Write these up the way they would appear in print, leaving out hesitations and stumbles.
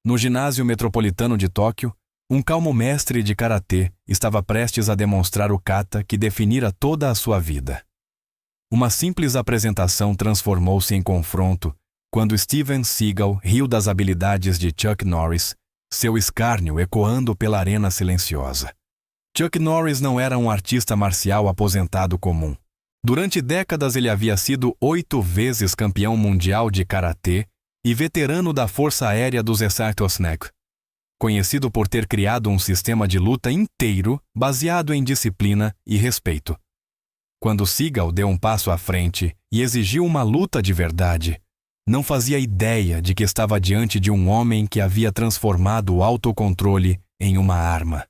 No ginásio metropolitano de Tóquio, um calmo mestre de karatê estava prestes a demonstrar o kata que definira toda a sua vida. Uma simples apresentação transformou-se em confronto quando Steven Seagal riu das habilidades de Chuck Norris, seu escárnio ecoando pela arena silenciosa. Chuck Norris não era um artista marcial aposentado comum. Durante décadas ele havia sido 8 vezes campeão mundial de karatê e veterano da Força Aérea dos Estados Unidos, conhecido por ter criado um sistema de luta inteiro baseado em disciplina e respeito. Quando Seagal deu um passo à frente e exigiu uma luta de verdade, não fazia ideia de que estava diante de um homem que havia transformado o autocontrole em uma arma.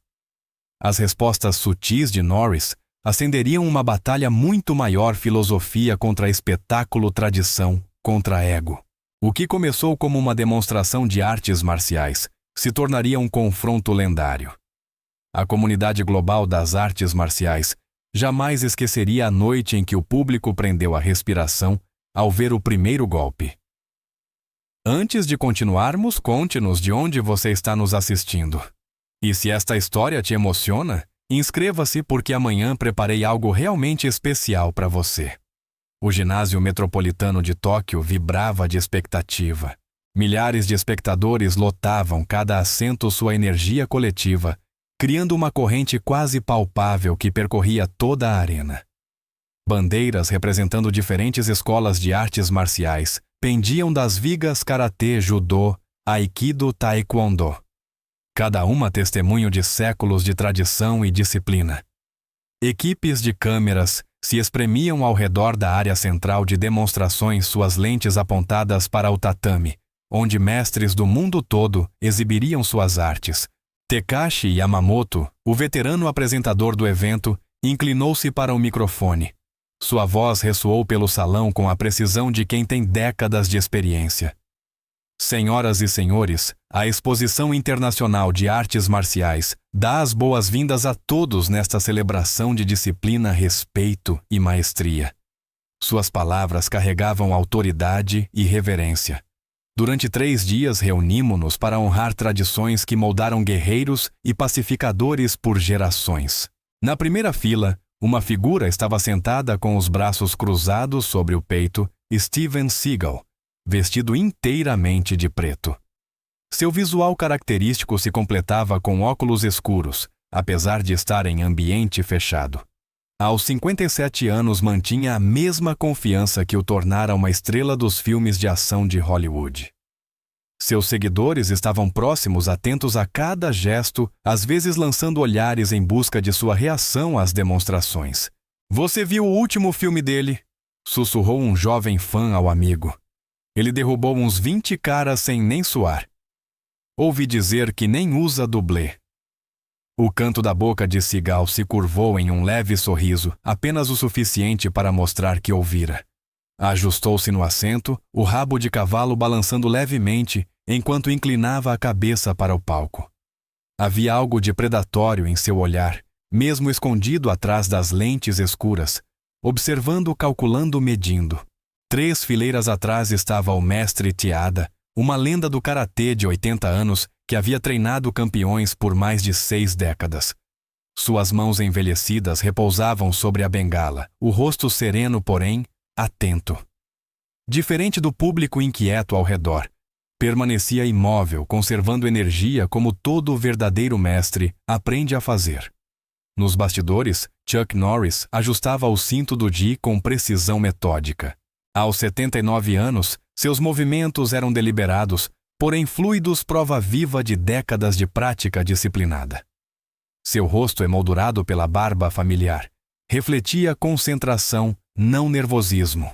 As respostas sutis de Norris acenderiam uma batalha muito maior: filosofia contra espetáculo, tradição contra ego. O que começou como uma demonstração de artes marciais se tornaria um confronto lendário. A comunidade global das artes marciais jamais esqueceria a noite em que o público prendeu a respiração ao ver o primeiro golpe. Antes de continuarmos, conte-nos de onde você está nos assistindo. E se esta história te emociona, inscreva-se porque amanhã preparei algo realmente especial para você. O ginásio metropolitano de Tóquio vibrava de expectativa. Milhares de espectadores lotavam cada assento, sua energia coletiva, criando uma corrente quase palpável que percorria toda a arena. Bandeiras representando diferentes escolas de artes marciais pendiam das vigas karatê, judô, aikido, taekwondo. Cada uma testemunho de séculos de tradição e disciplina. Equipes de câmeras se espremiam ao redor da área central de demonstrações, suas lentes apontadas para o tatame, onde mestres do mundo todo exibiriam suas artes. Takashi Yamamoto, o veterano apresentador do evento, inclinou-se para o microfone. Sua voz ressoou pelo salão com a precisão de quem tem décadas de experiência. Senhoras e senhores, a Exposição Internacional de Artes Marciais dá as boas-vindas a todos nesta celebração de disciplina, respeito e maestria. Suas palavras carregavam autoridade e reverência. Durante 3 dias reunimo-nos para honrar tradições que moldaram guerreiros e pacificadores por gerações. Na primeira fila, uma figura estava sentada com os braços cruzados sobre o peito: Steven Seagal, vestido inteiramente de preto. Seu visual característico se completava com óculos escuros, apesar de estar em ambiente fechado. Aos 57 anos mantinha a mesma confiança que o tornara uma estrela dos filmes de ação de Hollywood. Seus seguidores estavam próximos, atentos a cada gesto, às vezes lançando olhares em busca de sua reação às demonstrações. "Você viu o último filme dele?" sussurrou um jovem fã ao amigo. "Ele derrubou uns 20 caras sem nem suar. Ouvi dizer que nem usa dublê." O canto da boca de Seagal se curvou em um leve sorriso, apenas o suficiente para mostrar que ouvira. Ajustou-se no assento, o rabo de cavalo balançando levemente enquanto inclinava a cabeça para o palco. Havia algo de predatório em seu olhar, mesmo escondido atrás das lentes escuras, observando, calculando, medindo. 3 fileiras atrás estava o mestre Tiada, uma lenda do karatê de 80 anos que havia treinado campeões por mais de 6 décadas. Suas mãos envelhecidas repousavam sobre a bengala, o rosto sereno, porém, atento. Diferente do público inquieto ao redor, permanecia imóvel, conservando energia como todo verdadeiro mestre aprende a fazer. Nos bastidores, Chuck Norris ajustava o cinto do Gi com precisão metódica. Aos 79 anos, seus movimentos eram deliberados, porém fluidos, prova viva de décadas de prática disciplinada. Seu rosto, emoldurado pela barba familiar, refletia concentração, não nervosismo.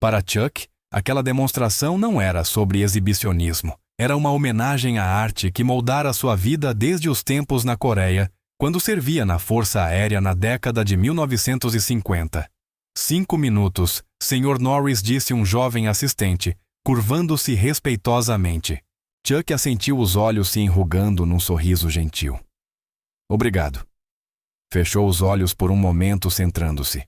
Para Chuck, aquela demonstração não era sobre exibicionismo, era uma homenagem à arte que moldara sua vida desde os tempos na Coreia, quando servia na Força Aérea na década de 1950. 5 minutos, Sr. Norris, disse um jovem assistente, curvando-se respeitosamente. Chuck assentiu, os olhos se enrugando num sorriso gentil. "Obrigado." Fechou os olhos por um momento, centrando-se.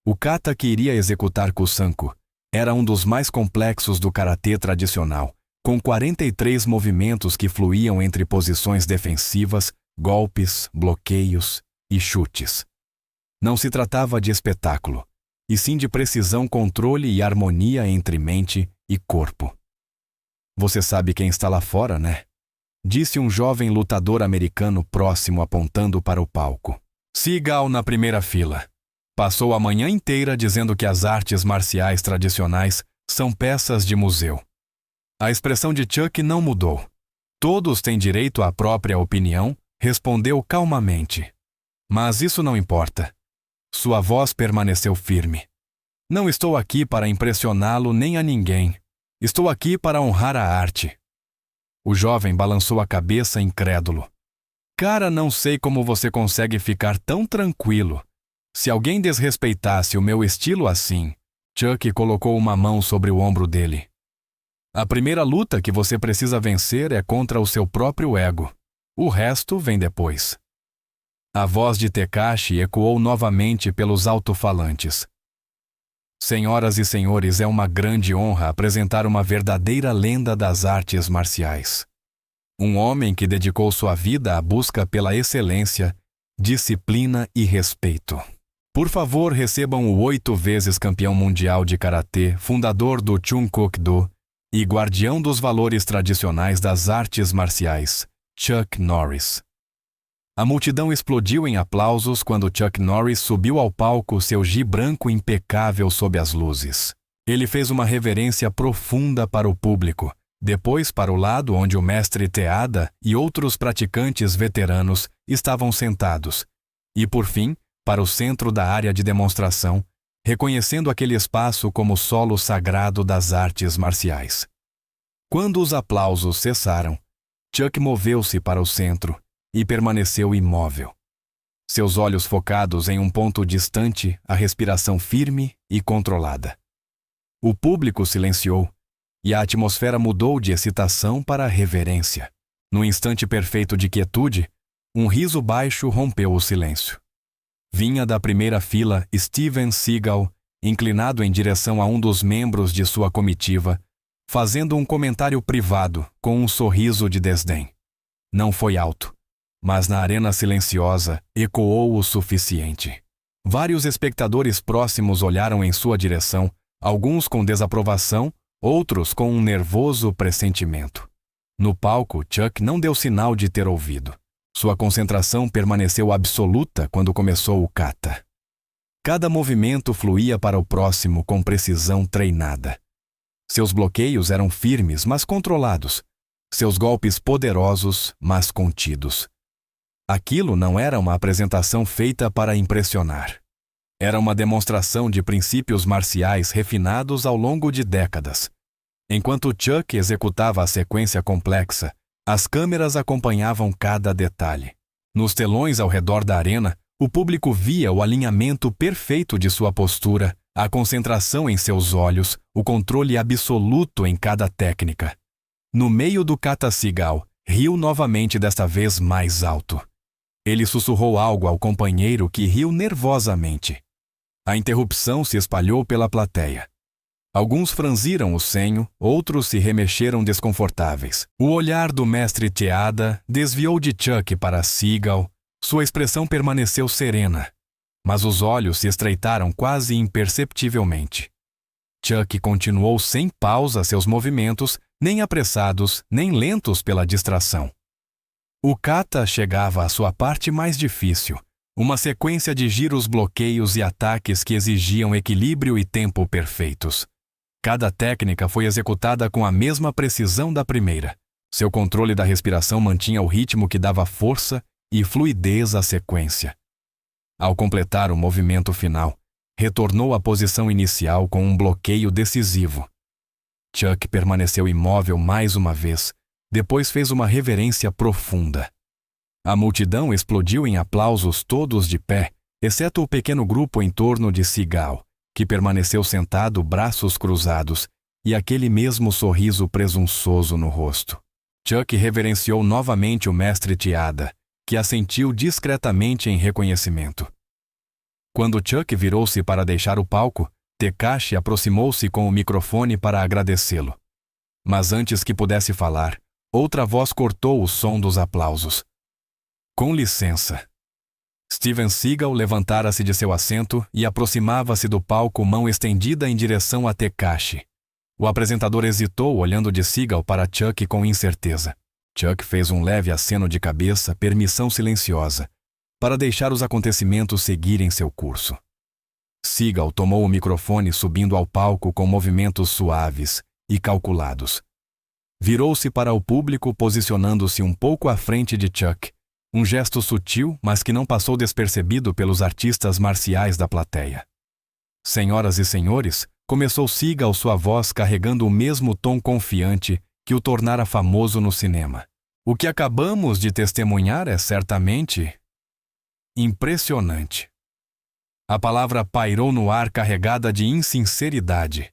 O kata que iria executar Kusanko era um dos mais complexos do karatê tradicional, com 43 movimentos que fluíam entre posições defensivas, golpes, bloqueios e chutes. Não se tratava de espetáculo, e sim de precisão, controle e harmonia entre mente e corpo. Você sabe quem está lá fora, né? Disse um jovem lutador americano próximo, apontando para o palco. Seagal na primeira fila. Passou a manhã inteira dizendo que as artes marciais tradicionais são peças de museu. A expressão de Chuck não mudou. Todos têm direito à própria opinião, respondeu calmamente. Mas isso não importa. Sua voz permaneceu firme. Não estou aqui para impressioná-lo nem a ninguém. Estou aqui para honrar a arte. O jovem balançou a cabeça incrédulo. Cara, não sei como você consegue ficar tão tranquilo. Se alguém desrespeitasse o meu estilo assim... Chuck colocou uma mão sobre o ombro dele. A primeira luta que você precisa vencer é contra o seu próprio ego. O resto vem depois. A voz de Tekashi ecoou novamente pelos alto-falantes. Senhoras e senhores, é uma grande honra apresentar uma verdadeira lenda das artes marciais. Um homem que dedicou sua vida à busca pela excelência, disciplina e respeito. Por favor, recebam o 8 vezes campeão mundial de karatê, fundador do Chunkook-do e guardião dos valores tradicionais das artes marciais, Chuck Norris. A multidão explodiu em aplausos quando Chuck Norris subiu ao palco, seu gi branco impecável sob as luzes. Ele fez uma reverência profunda para o público, depois para o lado onde o mestre Teada e outros praticantes veteranos estavam sentados, e por fim, para o centro da área de demonstração, reconhecendo aquele espaço como solo sagrado das artes marciais. Quando os aplausos cessaram, Chuck moveu-se para o centro e permaneceu imóvel. Seus olhos focados em um ponto distante, a respiração firme e controlada. O público silenciou, e a atmosfera mudou de excitação para reverência. No instante perfeito de quietude, um riso baixo rompeu o silêncio. Vinha da primeira fila Steven Seagal, inclinado em direção a um dos membros de sua comitiva, fazendo um comentário privado com um sorriso de desdém. Não foi alto, mas na arena silenciosa ecoou o suficiente. Vários espectadores próximos olharam em sua direção, alguns com desaprovação, outros com um nervoso pressentimento. No palco, Chuck não deu sinal de ter ouvido. Sua concentração permaneceu absoluta quando começou o kata. Cada movimento fluía para o próximo com precisão treinada. Seus bloqueios eram firmes, mas controlados. Seus golpes poderosos, mas contidos. Aquilo não era uma apresentação feita para impressionar. Era uma demonstração de princípios marciais refinados ao longo de décadas. Enquanto Chuck executava a sequência complexa, as câmeras acompanhavam cada detalhe. Nos telões ao redor da arena, o público via o alinhamento perfeito de sua postura, a concentração em seus olhos, o controle absoluto em cada técnica. No meio do kata Seagal, riu novamente, desta vez mais alto. Ele sussurrou algo ao companheiro, que riu nervosamente. A interrupção se espalhou pela plateia. Alguns franziram o senho, outros se remexeram desconfortáveis. O olhar do mestre Teada desviou de Chuck para Seagal. Sua expressão permaneceu serena, mas os olhos se estreitaram quase imperceptivelmente. Chuck continuou sem pausa seus movimentos, nem apressados, nem lentos pela distração. O kata chegava à sua parte mais difícil, uma sequência de giros, bloqueios e ataques que exigiam equilíbrio e tempo perfeitos. Cada técnica foi executada com a mesma precisão da primeira. Seu controle da respiração mantinha o ritmo que dava força e fluidez à sequência. Ao completar o movimento final, retornou à posição inicial com um bloqueio decisivo. Chuck permaneceu imóvel mais uma vez, depois fez uma reverência profunda. A multidão explodiu em aplausos, todos de pé, exceto o pequeno grupo em torno de Seagal, que permaneceu sentado, braços cruzados, e aquele mesmo sorriso presunçoso no rosto. Chuck reverenciou novamente o mestre Teada, que assentiu discretamente em reconhecimento. Quando Chuck virou-se para deixar o palco, Tekashi aproximou-se com o microfone para agradecê-lo. Mas antes que pudesse falar, outra voz cortou o som dos aplausos. Com licença. Steven Seagal levantara-se de seu assento e aproximava-se do palco, mão estendida em direção a Tekashi. O apresentador hesitou, olhando de Seagal para Chuck com incerteza. Chuck fez um leve aceno de cabeça, permissão silenciosa, para deixar os acontecimentos seguirem seu curso. Seagal tomou o microfone, subindo ao palco com movimentos suaves e calculados. Virou-se para o público, posicionando-se um pouco à frente de Chuck, um gesto sutil, mas que não passou despercebido pelos artistas marciais da plateia. Senhoras e senhores, começou Seagal, sua voz carregando o mesmo tom confiante que o tornara famoso no cinema. O que acabamos de testemunhar é certamente impressionante. A palavra pairou no ar carregada de insinceridade.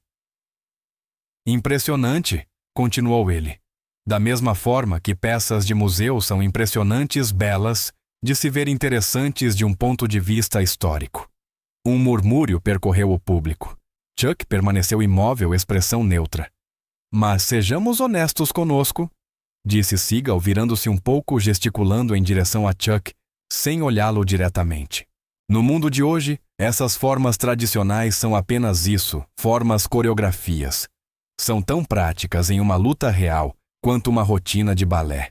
Impressionante, continuou ele. Da mesma forma que peças de museu são impressionantes, belas, de se ver interessantes de um ponto de vista histórico. Um murmúrio percorreu o público. Chuck permaneceu imóvel, expressão neutra. Mas sejamos honestos conosco, disse Seagal, virando-se um pouco, gesticulando em direção a Chuck, sem olhá-lo diretamente. No mundo de hoje, essas formas tradicionais são apenas isso, formas coreografias. São tão práticas em uma luta real quanto uma rotina de balé.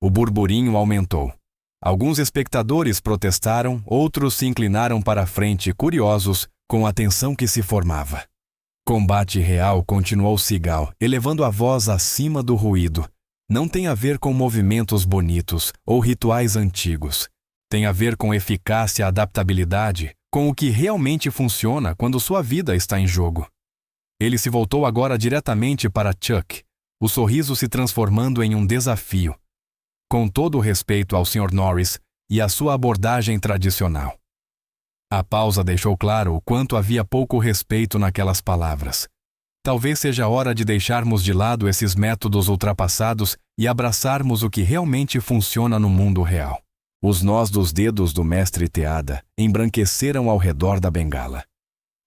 O burburinho aumentou. Alguns espectadores protestaram, outros se inclinaram para a frente, curiosos com a tensão que se formava. Combate real, continuou Seagal, elevando a voz acima do ruído. Não tem a ver com movimentos bonitos ou rituais antigos. Tem a ver com eficácia, adaptabilidade, com o que realmente funciona quando sua vida está em jogo. Ele se voltou agora diretamente para Chuck, o sorriso se transformando em um desafio. Com todo o respeito ao Sr. Norris e à sua abordagem tradicional. A pausa deixou claro o quanto havia pouco respeito naquelas palavras. Talvez seja hora de deixarmos de lado esses métodos ultrapassados e abraçarmos o que realmente funciona no mundo real. Os nós dos dedos do mestre Teada embranqueceram ao redor da bengala.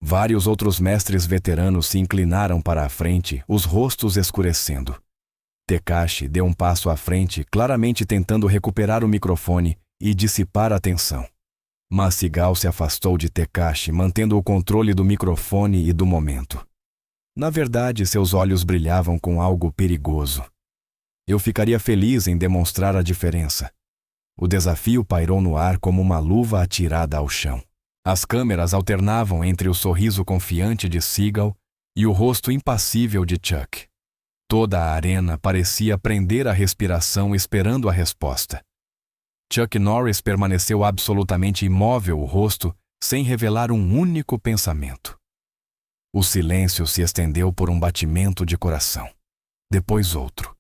Vários outros mestres veteranos se inclinaram para a frente, os rostos escurecendo. Tekashi deu um passo à frente, claramente tentando recuperar o microfone e dissipar a tensão. Mas Seagal se afastou de Tekashi, mantendo o controle do microfone e do momento. Na verdade, seus olhos brilhavam com algo perigoso. Eu ficaria feliz em demonstrar a diferença. O desafio pairou no ar como uma luva atirada ao chão. As câmeras alternavam entre o sorriso confiante de Seagal e o rosto impassível de Chuck. Toda a arena parecia prender a respiração esperando a resposta. Chuck Norris permaneceu absolutamente imóvel, o rosto, sem revelar um único pensamento. O silêncio se estendeu por um batimento de coração. Depois outro.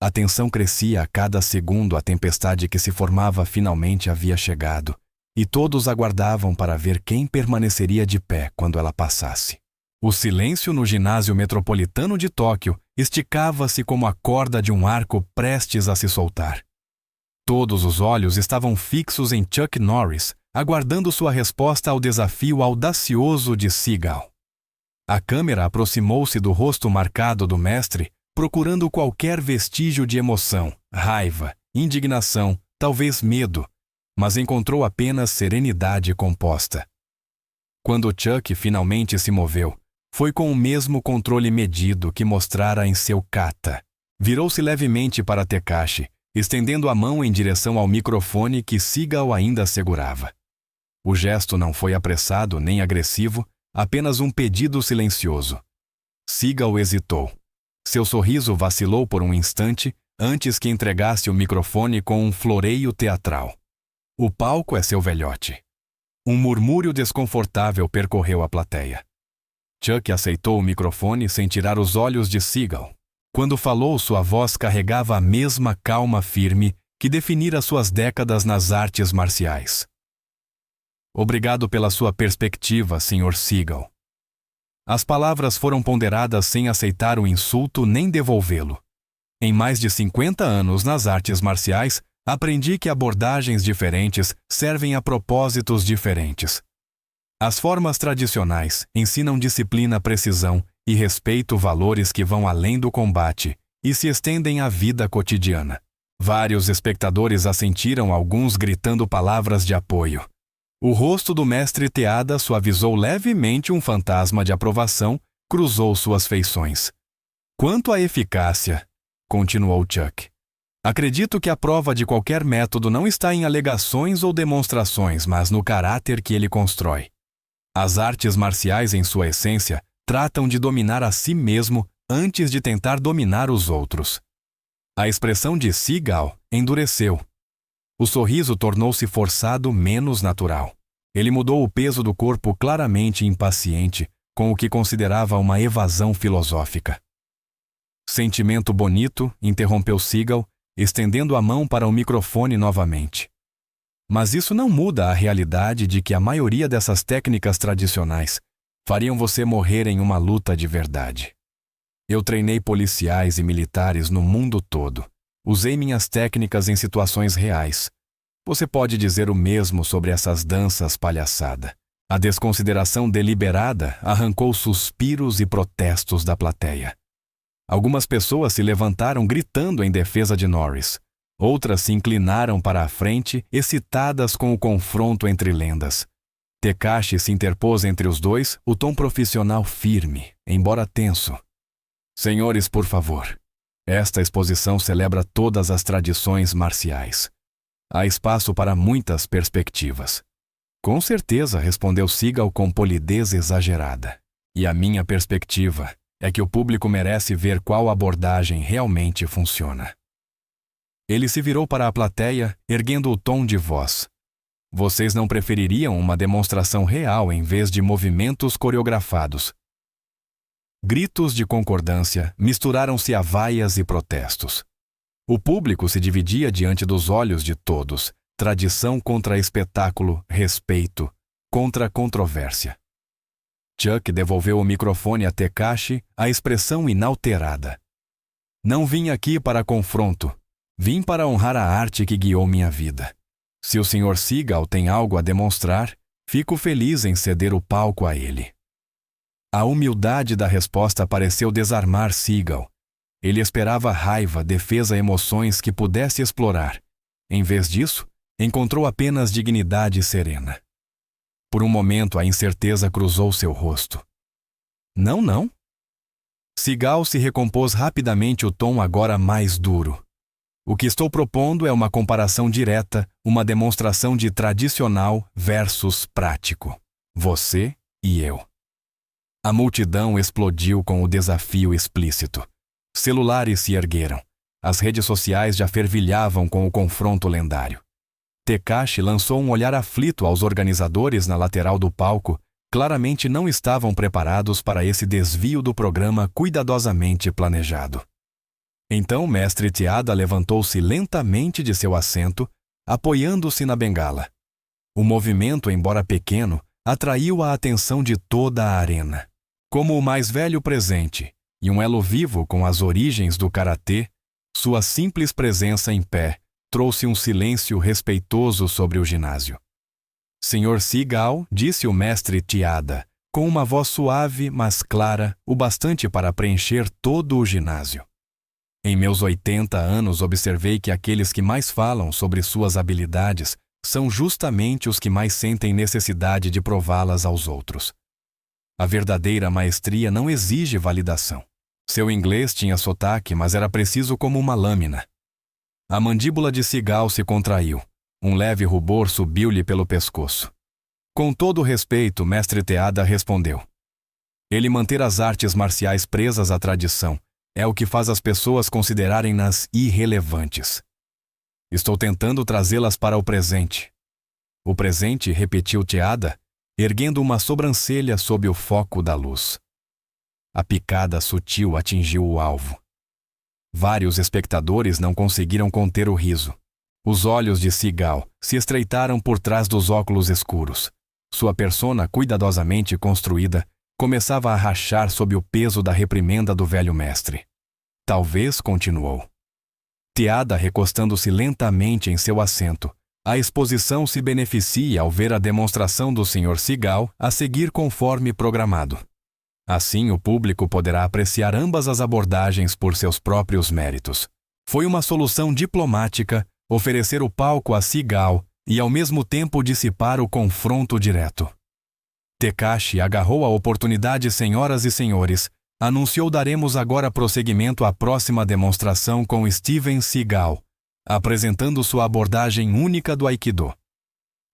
A tensão crescia a cada segundo, a tempestade que se formava finalmente havia chegado, e todos aguardavam para ver quem permaneceria de pé quando ela passasse. O silêncio no ginásio metropolitano de Tóquio esticava-se como a corda de um arco prestes a se soltar. Todos os olhos estavam fixos em Chuck Norris, aguardando sua resposta ao desafio audacioso de Seagal. A câmera aproximou-se do rosto marcado do mestre, procurando qualquer vestígio de emoção, raiva, indignação, talvez medo, mas encontrou apenas serenidade composta. Quando Chuck finalmente se moveu, foi com o mesmo controle medido que mostrara em seu kata. Virou-se levemente para Tekashi, estendendo a mão em direção ao microfone que Seagal ainda segurava. O gesto não foi apressado nem agressivo, apenas um pedido silencioso. Seagal hesitou. Seu sorriso vacilou por um instante antes que entregasse o microfone com um floreio teatral. O palco é seu velhote. Um murmúrio desconfortável percorreu a plateia. Chuck aceitou o microfone sem tirar os olhos de Seagal. Quando falou, sua voz carregava a mesma calma firme que definira suas décadas nas artes marciais. Obrigado pela sua perspectiva, Sr. Seagal. As palavras foram ponderadas sem aceitar o insulto nem devolvê-lo. Em mais de 50 anos nas artes marciais, aprendi que abordagens diferentes servem a propósitos diferentes. As formas tradicionais ensinam disciplina, precisão e respeito valores que vão além do combate e se estendem à vida cotidiana. Vários espectadores assentiram, alguns gritando palavras de apoio. O rosto do mestre Teada suavizou levemente, um fantasma de aprovação cruzou suas feições. Quanto à eficácia, continuou Chuck, acredito que a prova de qualquer método não está em alegações ou demonstrações, mas no caráter que ele constrói. As artes marciais, em sua essência, tratam de dominar a si mesmo antes de tentar dominar os outros. A expressão de Seagal endureceu. O sorriso tornou-se forçado, menos natural. Ele mudou o peso do corpo, claramente impaciente, com o que considerava uma evasão filosófica. Sentimento bonito, interrompeu Seagal, estendendo a mão para o microfone novamente. Mas isso não muda a realidade de que a maioria dessas técnicas tradicionais fariam você morrer em uma luta de verdade. Eu treinei policiais e militares no mundo todo. Usei minhas técnicas em situações reais. Você pode dizer o mesmo sobre essas danças palhaçada. A desconsideração deliberada arrancou suspiros e protestos da plateia. Algumas pessoas se levantaram gritando em defesa de Norris. Outras se inclinaram para a frente, excitadas com o confronto entre lendas. Tekashi se interpôs entre os dois, o tom profissional firme, embora tenso. Senhores, por favor. Esta exposição celebra todas as tradições marciais. Há espaço para muitas perspectivas. Com certeza, respondeu Seagal com polidez exagerada. E a minha perspectiva é que o público merece ver qual abordagem realmente funciona. Ele se virou para a plateia, erguendo o tom de voz. Vocês não prefeririam uma demonstração real em vez de movimentos coreografados? Gritos de concordância misturaram-se a vaias e protestos. O público se dividia diante dos olhos de todos, tradição contra espetáculo, respeito contra controvérsia. Chuck devolveu o microfone a Tekashi, a expressão inalterada. Não vim aqui para confronto. Vim para honrar a arte que guiou minha vida. Se o Sr. Seagal tem algo a demonstrar, fico feliz em ceder o palco a ele. A humildade da resposta pareceu desarmar Seagal. Ele esperava raiva, defesa, emoções que pudesse explorar. Em vez disso, encontrou apenas dignidade serena. Por um momento, a incerteza cruzou seu rosto. Não. Seagal se recompôs rapidamente, o tom agora mais duro. O que estou propondo é uma comparação direta, uma demonstração de tradicional versus prático. Você e eu. A multidão explodiu com o desafio explícito. Celulares se ergueram. As redes sociais já fervilhavam com o confronto lendário. Tekashi lançou um olhar aflito aos organizadores na lateral do palco. Claramente não estavam preparados para esse desvio do programa cuidadosamente planejado. Então o mestre Teada levantou-se lentamente de seu assento, apoiando-se na bengala. O movimento, embora pequeno, atraiu a atenção de toda a arena. Como o mais velho presente e um elo vivo com as origens do karatê, sua simples presença em pé trouxe um silêncio respeitoso sobre o ginásio. Sr. Seagal, disse o mestre Teada, com uma voz suave, mas clara, o bastante para preencher todo o ginásio. Em meus 80 anos observei que aqueles que mais falam sobre suas habilidades são justamente os que mais sentem necessidade de prová-las aos outros. A verdadeira maestria não exige validação. Seu inglês tinha sotaque, mas era preciso como uma lâmina. A mandíbula de Seagal se contraiu. Um leve rubor subiu-lhe pelo pescoço. Com todo o respeito, mestre Teada respondeu. Ele manter as artes marciais presas à tradição é o que faz as pessoas considerarem-nas irrelevantes. Estou tentando trazê-las para o presente. O presente, repetiu Teada, erguendo uma sobrancelha sob o foco da luz. A picada sutil atingiu o alvo. Vários espectadores não conseguiram conter o riso. Os olhos de Seagal se estreitaram por trás dos óculos escuros. Sua persona, cuidadosamente construída, começava a rachar sob o peso da reprimenda do velho mestre. Talvez, continuou. Teada recostando-se lentamente em seu assento. A exposição se beneficia ao ver a demonstração do Sr. Seagal a seguir conforme programado. Assim, o público poderá apreciar ambas as abordagens por seus próprios méritos. Foi uma solução diplomática oferecer o palco a Seagal e, ao mesmo tempo, dissipar o confronto direto. Tekashi agarrou a oportunidade, senhoras e senhores. Anunciou: daremos agora prosseguimento à próxima demonstração com Steven Seagal, apresentando sua abordagem única do Aikido.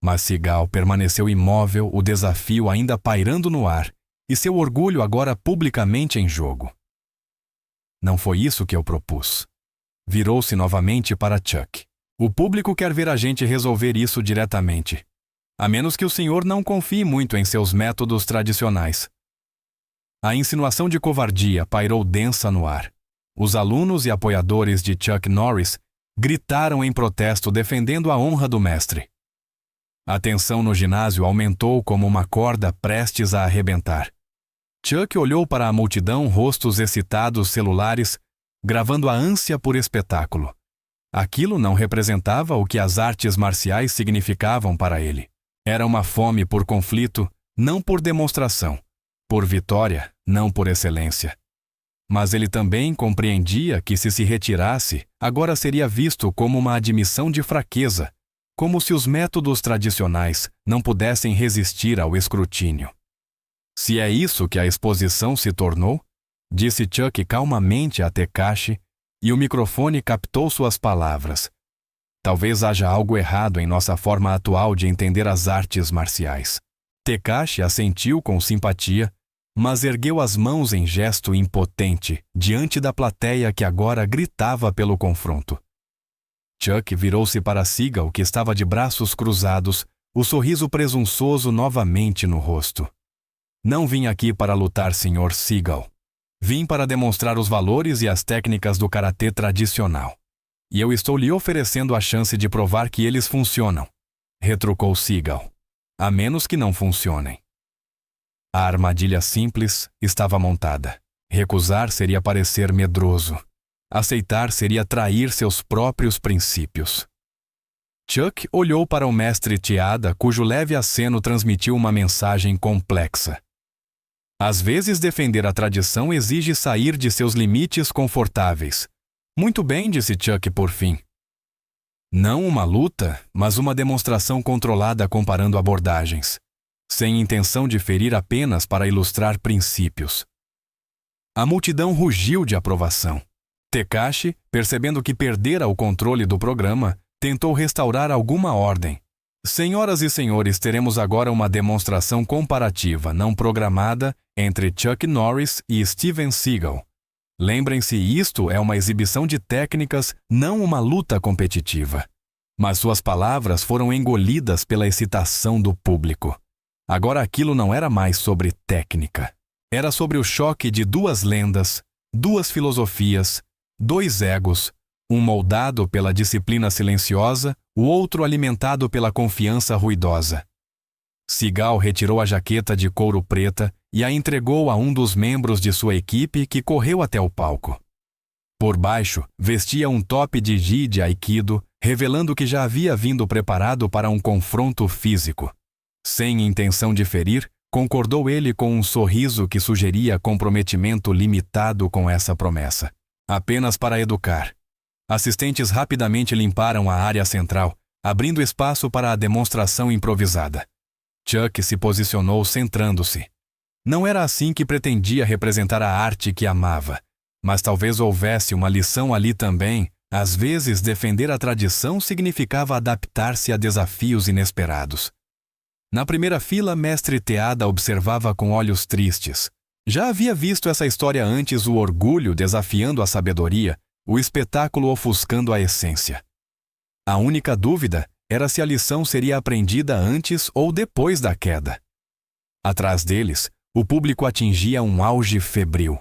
Mas Seagal permaneceu imóvel, o desafio ainda pairando no ar, e seu orgulho agora publicamente em jogo. Não foi isso que eu propus. Virou-se novamente para Chuck. O público quer ver a gente resolver isso diretamente. A menos que o senhor não confie muito em seus métodos tradicionais. A insinuação de covardia pairou densa no ar. Os alunos e apoiadores de Chuck Norris gritaram em protesto defendendo a honra do mestre. A tensão no ginásio aumentou como uma corda prestes a arrebentar. Chuck olhou para a multidão, rostos excitados, celulares, gravando a ânsia por espetáculo. Aquilo não representava o que as artes marciais significavam para ele. Era uma fome por conflito, não por demonstração. Por vitória, não por excelência. Mas ele também compreendia que, se retirasse, agora seria visto como uma admissão de fraqueza, como se os métodos tradicionais não pudessem resistir ao escrutínio. Se é isso que a exposição se tornou, disse Chuck calmamente a Tekashi, e o microfone captou suas palavras. Talvez haja algo errado em nossa forma atual de entender as artes marciais. Tekashi assentiu com simpatia, mas ergueu as mãos em gesto impotente diante da plateia que agora gritava pelo confronto. Chuck virou-se para Seagal, que estava de braços cruzados, o sorriso presunçoso novamente no rosto. Não vim aqui para lutar, Sr. Seagal. Vim para demonstrar os valores e as técnicas do karatê tradicional. E eu estou lhe oferecendo a chance de provar que eles funcionam, retrucou Seagal. A menos que não funcionem. A armadilha simples estava montada. Recusar seria parecer medroso. Aceitar seria trair seus próprios princípios. Chuck olhou para o mestre Tiada, cujo leve aceno transmitiu uma mensagem complexa. Às vezes, defender a tradição exige sair de seus limites confortáveis. Muito bem, disse Chuck por fim. Não uma luta, mas uma demonstração controlada comparando abordagens, sem intenção de ferir, apenas para ilustrar princípios. A multidão rugiu de aprovação. Tekashi, percebendo que perdera o controle do programa, tentou restaurar alguma ordem. Senhoras e senhores, teremos agora uma demonstração comparativa não programada entre Chuck Norris e Steven Seagal. Lembrem-se, isto é uma exibição de técnicas, não uma luta competitiva. Mas suas palavras foram engolidas pela excitação do público. Agora aquilo não era mais sobre técnica. Era sobre o choque de duas lendas, duas filosofias, dois egos, um moldado pela disciplina silenciosa, o outro alimentado pela confiança ruidosa. Seagal retirou a jaqueta de couro preta e a entregou a um dos membros de sua equipe, que correu até o palco. Por baixo, vestia um top de gi de Aikido, revelando que já havia vindo preparado para um confronto físico. Sem intenção de ferir, concordou ele com um sorriso que sugeria comprometimento limitado com essa promessa. Apenas para educar. Assistentes rapidamente limparam a área central, abrindo espaço para a demonstração improvisada. Chuck se posicionou centrando-se. Não era assim que pretendia representar a arte que amava, mas talvez houvesse uma lição ali também. Às vezes, defender a tradição significava adaptar-se a desafios inesperados. Na primeira fila, mestre Teada observava com olhos tristes. Já havia visto essa história antes, o orgulho desafiando a sabedoria, o espetáculo ofuscando a essência. A única dúvida era se a lição seria aprendida antes ou depois da queda. Atrás deles, o público atingia um auge febril.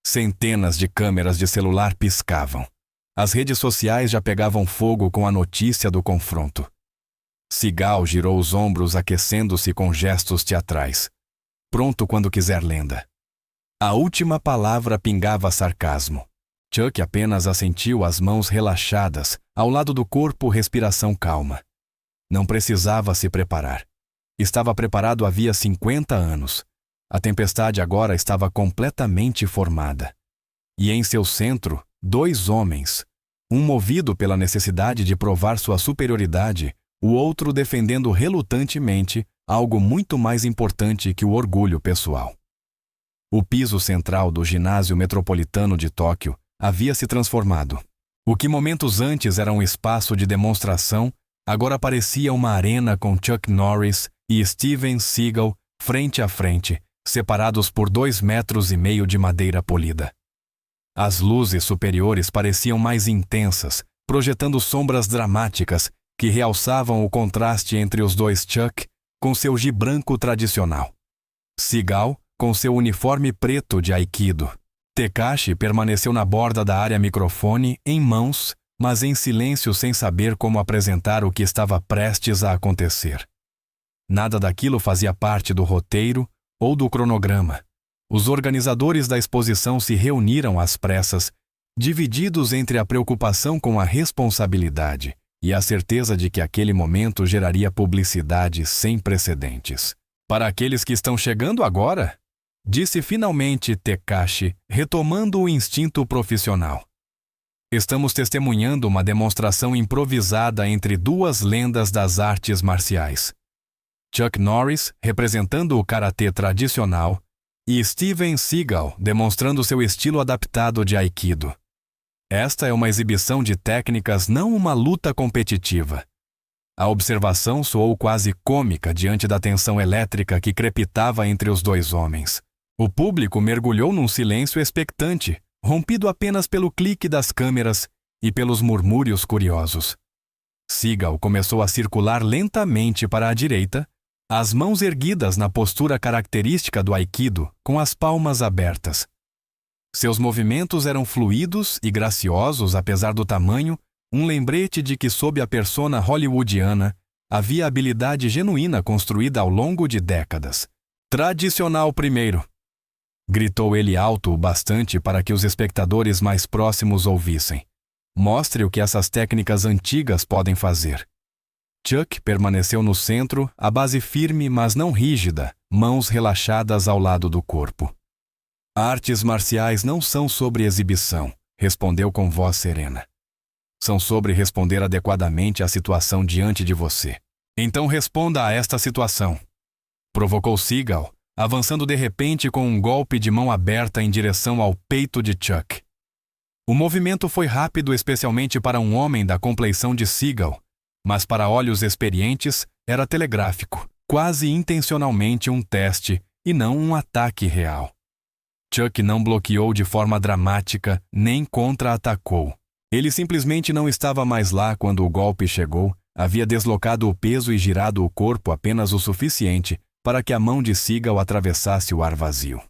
Centenas de câmeras de celular piscavam. As redes sociais já pegavam fogo com a notícia do confronto. Seagal girou os ombros, aquecendo-se com gestos teatrais. Pronto quando quiser, lenda. A última palavra pingava sarcasmo. Chuck apenas assentiu, as mãos relaxadas, ao lado do corpo, respiração calma. Não precisava se preparar. Estava preparado havia 50 anos. A tempestade agora estava completamente formada. E em seu centro, 2 homens, um movido pela necessidade de provar sua superioridade, o outro defendendo relutantemente algo muito mais importante que o orgulho pessoal. O piso central do ginásio metropolitano de Tóquio havia se transformado. O que momentos antes era um espaço de demonstração, agora parecia uma arena com Chuck Norris e Steven Seagal frente a frente, separados por 2,5 metros de madeira polida. As luzes superiores pareciam mais intensas, projetando sombras dramáticas que realçavam o contraste entre os 2 Chuck com seu gi branco tradicional. Seagal com seu uniforme preto de Aikido. Tekashi permaneceu na borda da área microfone, em mãos, mas em silêncio sem saber como apresentar o que estava prestes a acontecer. Nada daquilo fazia parte do roteiro ou do cronograma. Os organizadores da exposição se reuniram às pressas, divididos entre a preocupação com a responsabilidade e a certeza de que aquele momento geraria publicidade sem precedentes. Para aqueles que estão chegando agora, disse finalmente Tekashi, retomando o instinto profissional. Estamos testemunhando uma demonstração improvisada entre 2 lendas das artes marciais. Chuck Norris, representando o karatê tradicional, e Steven Seagal, demonstrando seu estilo adaptado de Aikido. Esta é uma exibição de técnicas, não uma luta competitiva. A observação soou quase cômica diante da tensão elétrica que crepitava entre os 2 homens. O público mergulhou num silêncio expectante, rompido apenas pelo clique das câmeras e pelos murmúrios curiosos. Seagal começou a circular lentamente para a direita, as mãos erguidas na postura característica do Aikido, com as palmas abertas. Seus movimentos eram fluidos e graciosos apesar do tamanho, um lembrete de que sob a persona hollywoodiana havia habilidade genuína construída ao longo de décadas. Tradicional primeiro! Gritou ele alto o bastante para que os espectadores mais próximos ouvissem. Mostre o que essas técnicas antigas podem fazer. Chuck permaneceu no centro, a base firme mas não rígida, mãos relaxadas ao lado do corpo. Artes marciais não são sobre exibição, respondeu com voz serena. São sobre responder adequadamente à situação diante de você. Então responda a esta situação. Provocou Seagal, avançando de repente com um golpe de mão aberta em direção ao peito de Chuck. O movimento foi rápido especialmente para um homem da compleição de Seagal, mas para olhos experientes era telegráfico, quase intencionalmente um teste e não um ataque real. Chuck não bloqueou de forma dramática nem contra-atacou. Ele simplesmente não estava mais lá quando o golpe chegou, havia deslocado o peso e girado o corpo apenas o suficiente para que a mão de Seagal atravessasse o ar vazio.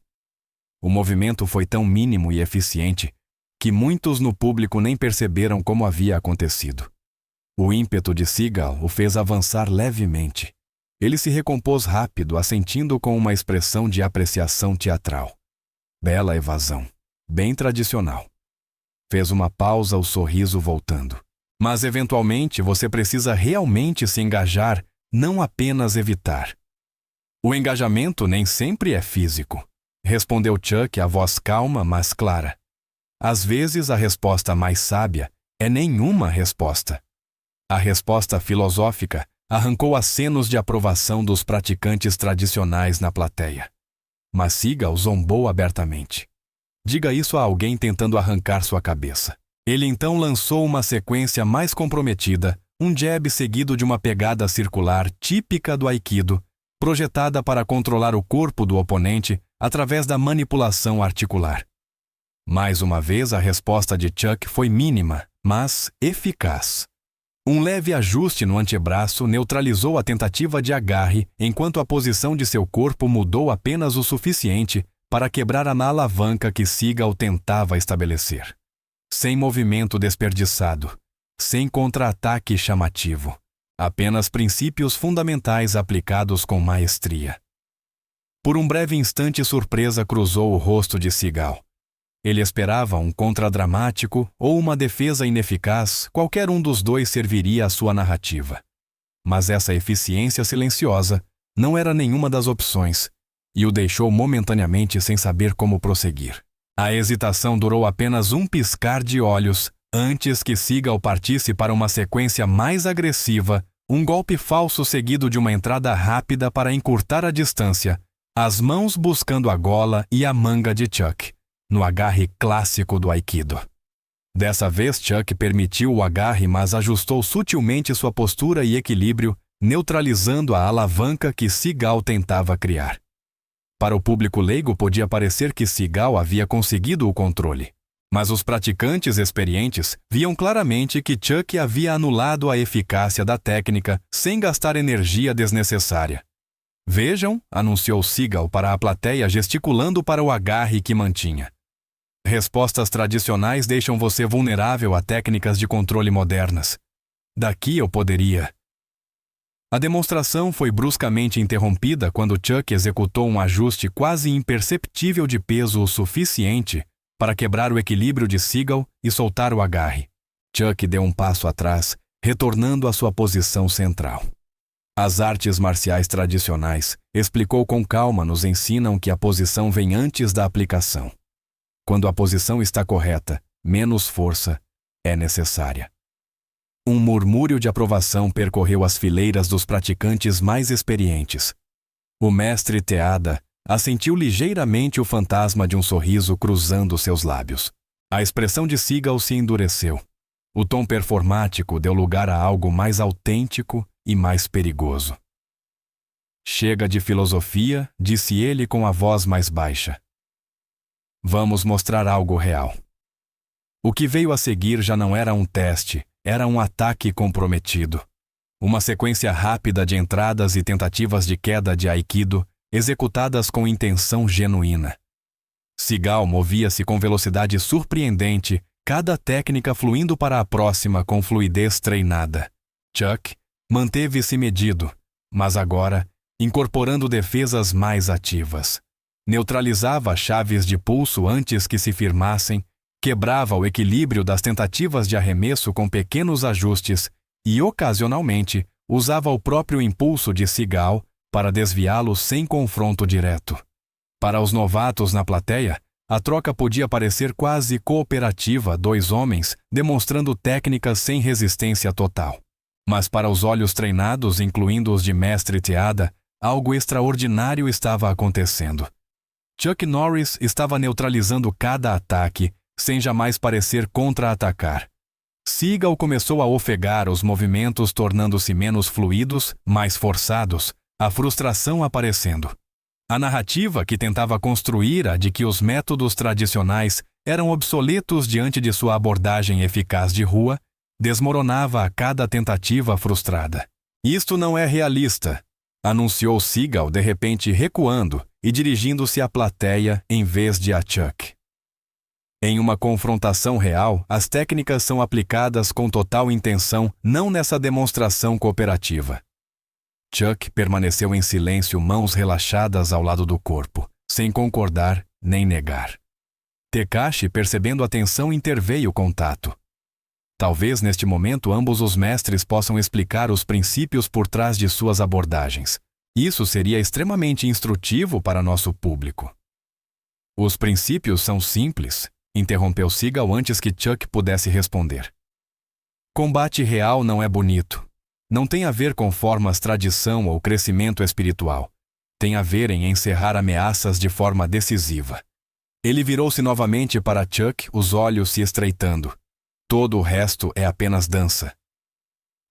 O movimento foi tão mínimo e eficiente que muitos no público nem perceberam como havia acontecido. O ímpeto de Seagal o fez avançar levemente. Ele se recompôs rápido, assentindo com uma expressão de apreciação teatral. Bela evasão. Bem tradicional. Fez uma pausa, o sorriso voltando. Mas, eventualmente, você precisa realmente se engajar, não apenas evitar. O engajamento nem sempre é físico, respondeu Chuck, a voz calma, mas clara. Às vezes, a resposta mais sábia é nenhuma resposta. A resposta filosófica arrancou acenos de aprovação dos praticantes tradicionais na plateia. Mas Seagal zombou abertamente. Diga isso a alguém tentando arrancar sua cabeça. Ele então lançou uma sequência mais comprometida, um jab seguido de uma pegada circular típica do Aikido, projetada para controlar o corpo do oponente através da manipulação articular. Mais uma vez, a resposta de Chuck foi mínima, mas eficaz. Um leve ajuste no antebraço neutralizou a tentativa de agarre, enquanto a posição de seu corpo mudou apenas o suficiente para quebrar a alavanca que Seagal tentava estabelecer. Sem movimento desperdiçado, sem contra-ataque chamativo, apenas princípios fundamentais aplicados com maestria. Por um breve instante, surpresa cruzou o rosto de Seagal. Ele esperava um contradramático ou uma defesa ineficaz, qualquer um dos dois serviria à sua narrativa. Mas essa eficiência silenciosa não era nenhuma das opções, e o deixou momentaneamente sem saber como prosseguir. A hesitação durou apenas um piscar de olhos antes que Seagal partisse para uma sequência mais agressiva, um golpe falso seguido de uma entrada rápida para encurtar a distância, as mãos buscando a gola e a manga de Chuck, no agarre clássico do Aikido. Dessa vez, Chuck permitiu o agarre, mas ajustou sutilmente sua postura e equilíbrio, neutralizando a alavanca que Seagal tentava criar. Para o público leigo, podia parecer que Seagal havia conseguido o controle, mas os praticantes experientes viam claramente que Chuck havia anulado a eficácia da técnica sem gastar energia desnecessária. Vejam, anunciou Seagal para a plateia, gesticulando para o agarre que mantinha. Respostas tradicionais deixam você vulnerável a técnicas de controle modernas. Daqui eu poderia. A demonstração foi bruscamente interrompida quando Chuck executou um ajuste quase imperceptível de peso o suficiente para quebrar o equilíbrio de Seagal e soltar o agarre. Chuck deu um passo atrás, retornando à sua posição central. As artes marciais tradicionais, explicou com calma, nos ensinam que a posição vem antes da aplicação. Quando a posição está correta, menos força é necessária. Um murmúrio de aprovação percorreu as fileiras dos praticantes mais experientes. O mestre Teada assentiu ligeiramente o fantasma de um sorriso cruzando seus lábios. A expressão de Seagal se endureceu. O tom performático deu lugar a algo mais autêntico e mais perigoso. Chega de filosofia, disse ele com a voz mais baixa. Vamos mostrar algo real. O que veio a seguir já não era um teste, era um ataque comprometido. Uma sequência rápida de entradas e tentativas de queda de Aikido, executadas com intenção genuína. Seagal movia-se com velocidade surpreendente, cada técnica fluindo para a próxima com fluidez treinada. Chuck manteve-se medido, mas agora incorporando defesas mais ativas. Neutralizava chaves de pulso antes que se firmassem, quebrava o equilíbrio das tentativas de arremesso com pequenos ajustes e, ocasionalmente, usava o próprio impulso de Seagal para desviá-lo sem confronto direto. Para os novatos na plateia, a troca podia parecer quase cooperativa, dois homens demonstrando técnicas sem resistência total. Mas para os olhos treinados, incluindo os de mestre Teada, algo extraordinário estava acontecendo. Chuck Norris estava neutralizando cada ataque, sem jamais parecer contra-atacar. Seagal começou a ofegar os movimentos, tornando-se menos fluidos, mais forçados, a frustração aparecendo. A narrativa que tentava construir a de que os métodos tradicionais eram obsoletos diante de sua abordagem eficaz de rua, desmoronava a cada tentativa frustrada. Isto não é realista, anunciou Seagal, de repente recuando e dirigindo-se à plateia em vez de a Chuck. Em uma confrontação real, as técnicas são aplicadas com total intenção, não nessa demonstração cooperativa. Chuck permaneceu em silêncio, mãos relaxadas ao lado do corpo, sem concordar nem negar. Tekashi, percebendo a tensão, interveio com tato. Talvez neste momento ambos os mestres possam explicar os princípios por trás de suas abordagens. Isso seria extremamente instrutivo para nosso público. Os princípios são simples, interrompeu Seagal antes que Chuck pudesse responder. Combate real não é bonito. Não tem a ver com formas, tradição ou crescimento espiritual. Tem a ver em encerrar ameaças de forma decisiva. Ele virou-se novamente para Chuck, os olhos se estreitando. Todo o resto é apenas dança.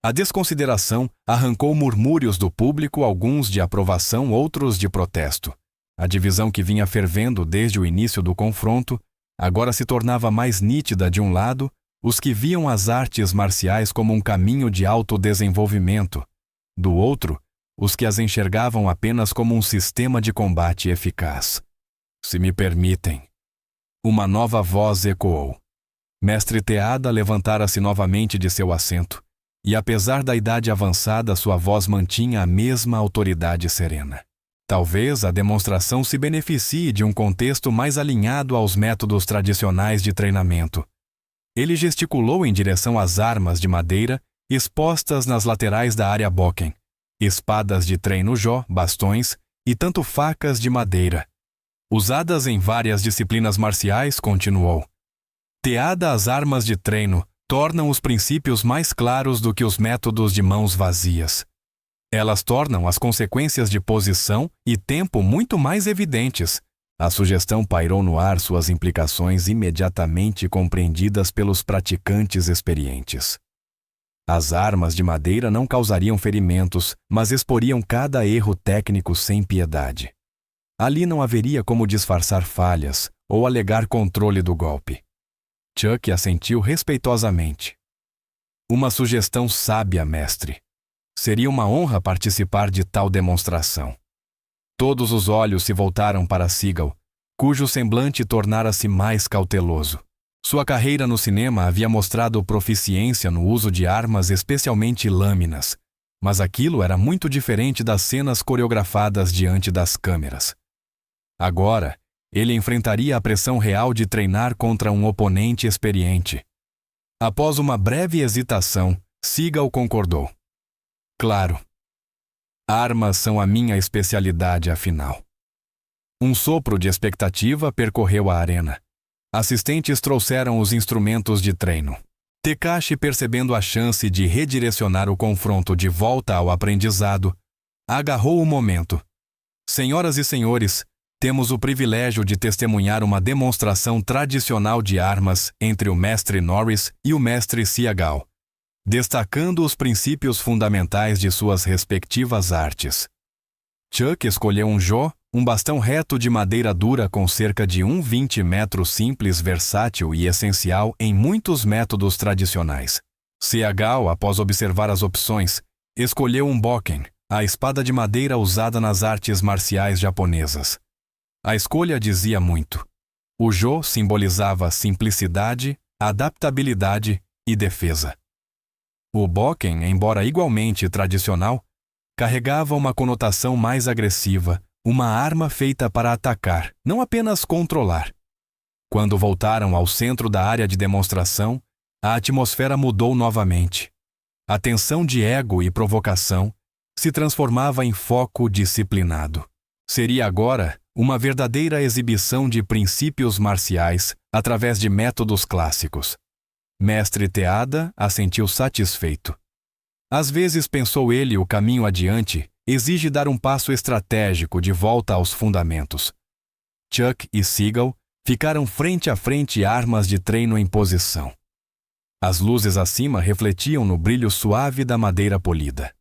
A desconsideração arrancou murmúrios do público, alguns de aprovação, outros de protesto. A divisão que vinha fervendo desde o início do confronto agora se tornava mais nítida. De um lado, os que viam as artes marciais como um caminho de autodesenvolvimento. Do outro, os que as enxergavam apenas como um sistema de combate eficaz. Se me permitem. Uma nova voz ecoou. Mestre Teada levantara-se novamente de seu assento, e apesar da idade avançada, sua voz mantinha a mesma autoridade serena. Talvez a demonstração se beneficie de um contexto mais alinhado aos métodos tradicionais de treinamento. Ele gesticulou em direção às armas de madeira expostas nas laterais da área Bokken, espadas de treino Jó, bastões e tanto facas de madeira. Usadas em várias disciplinas marciais, continuou. Teada as armas de treino tornam os princípios mais claros do que os métodos de mãos vazias. Elas tornam as consequências de posição e tempo muito mais evidentes. A sugestão pairou no ar, suas implicações imediatamente compreendidas pelos praticantes experientes. As armas de madeira não causariam ferimentos, mas exporiam cada erro técnico sem piedade. Ali não haveria como disfarçar falhas ou alegar controle do golpe. Chuck assentiu respeitosamente. Uma sugestão sábia, mestre. Seria uma honra participar de tal demonstração. Todos os olhos se voltaram para Seagal, cujo semblante tornara-se mais cauteloso. Sua carreira no cinema havia mostrado proficiência no uso de armas, especialmente lâminas, mas aquilo era muito diferente das cenas coreografadas diante das câmeras. Agora, ele enfrentaria a pressão real de treinar contra um oponente experiente. Após uma breve hesitação, Seagal concordou. Claro. Armas são a minha especialidade, afinal. Um sopro de expectativa percorreu a arena. Assistentes trouxeram os instrumentos de treino. Tekashi, percebendo a chance de redirecionar o confronto de volta ao aprendizado, agarrou o momento. Senhoras e senhores, temos o privilégio de testemunhar uma demonstração tradicional de armas entre o mestre Norris e o mestre Seagal, destacando os princípios fundamentais de suas respectivas artes. Chuck escolheu um jó, um bastão reto de madeira dura com cerca de 1,20 metros, simples, versátil e essencial em muitos métodos tradicionais. Seagal, após observar as opções, escolheu um bokken, a espada de madeira usada nas artes marciais japonesas. A escolha dizia muito. O jó simbolizava simplicidade, adaptabilidade e defesa. O bokken, embora igualmente tradicional, carregava uma conotação mais agressiva, uma arma feita para atacar, não apenas controlar. Quando voltaram ao centro da área de demonstração, a atmosfera mudou novamente. A tensão de ego e provocação se transformava em foco disciplinado. Seria agora uma verdadeira exibição de princípios marciais através de métodos clássicos. Mestre Teada assentiu satisfeito. Às vezes, pensou ele, o caminho adiante exige dar um passo estratégico de volta aos fundamentos. Chuck e Seagal ficaram frente a frente, armas de treino em posição. As luzes acima refletiam no brilho suave da madeira polida.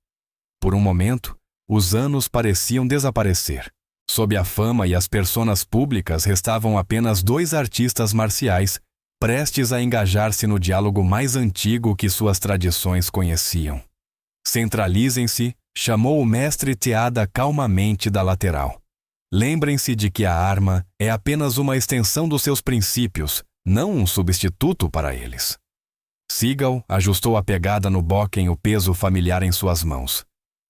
Por um momento, os anos pareciam desaparecer. Sob a fama e as personas públicas restavam apenas dois artistas marciais, prestes a engajar-se no diálogo mais antigo que suas tradições conheciam. Centralizem-se, chamou o mestre Teada calmamente da lateral. Lembrem-se de que a arma é apenas uma extensão dos seus princípios, não um substituto para eles. Seagal ajustou a pegada no bokken, o peso familiar em suas mãos.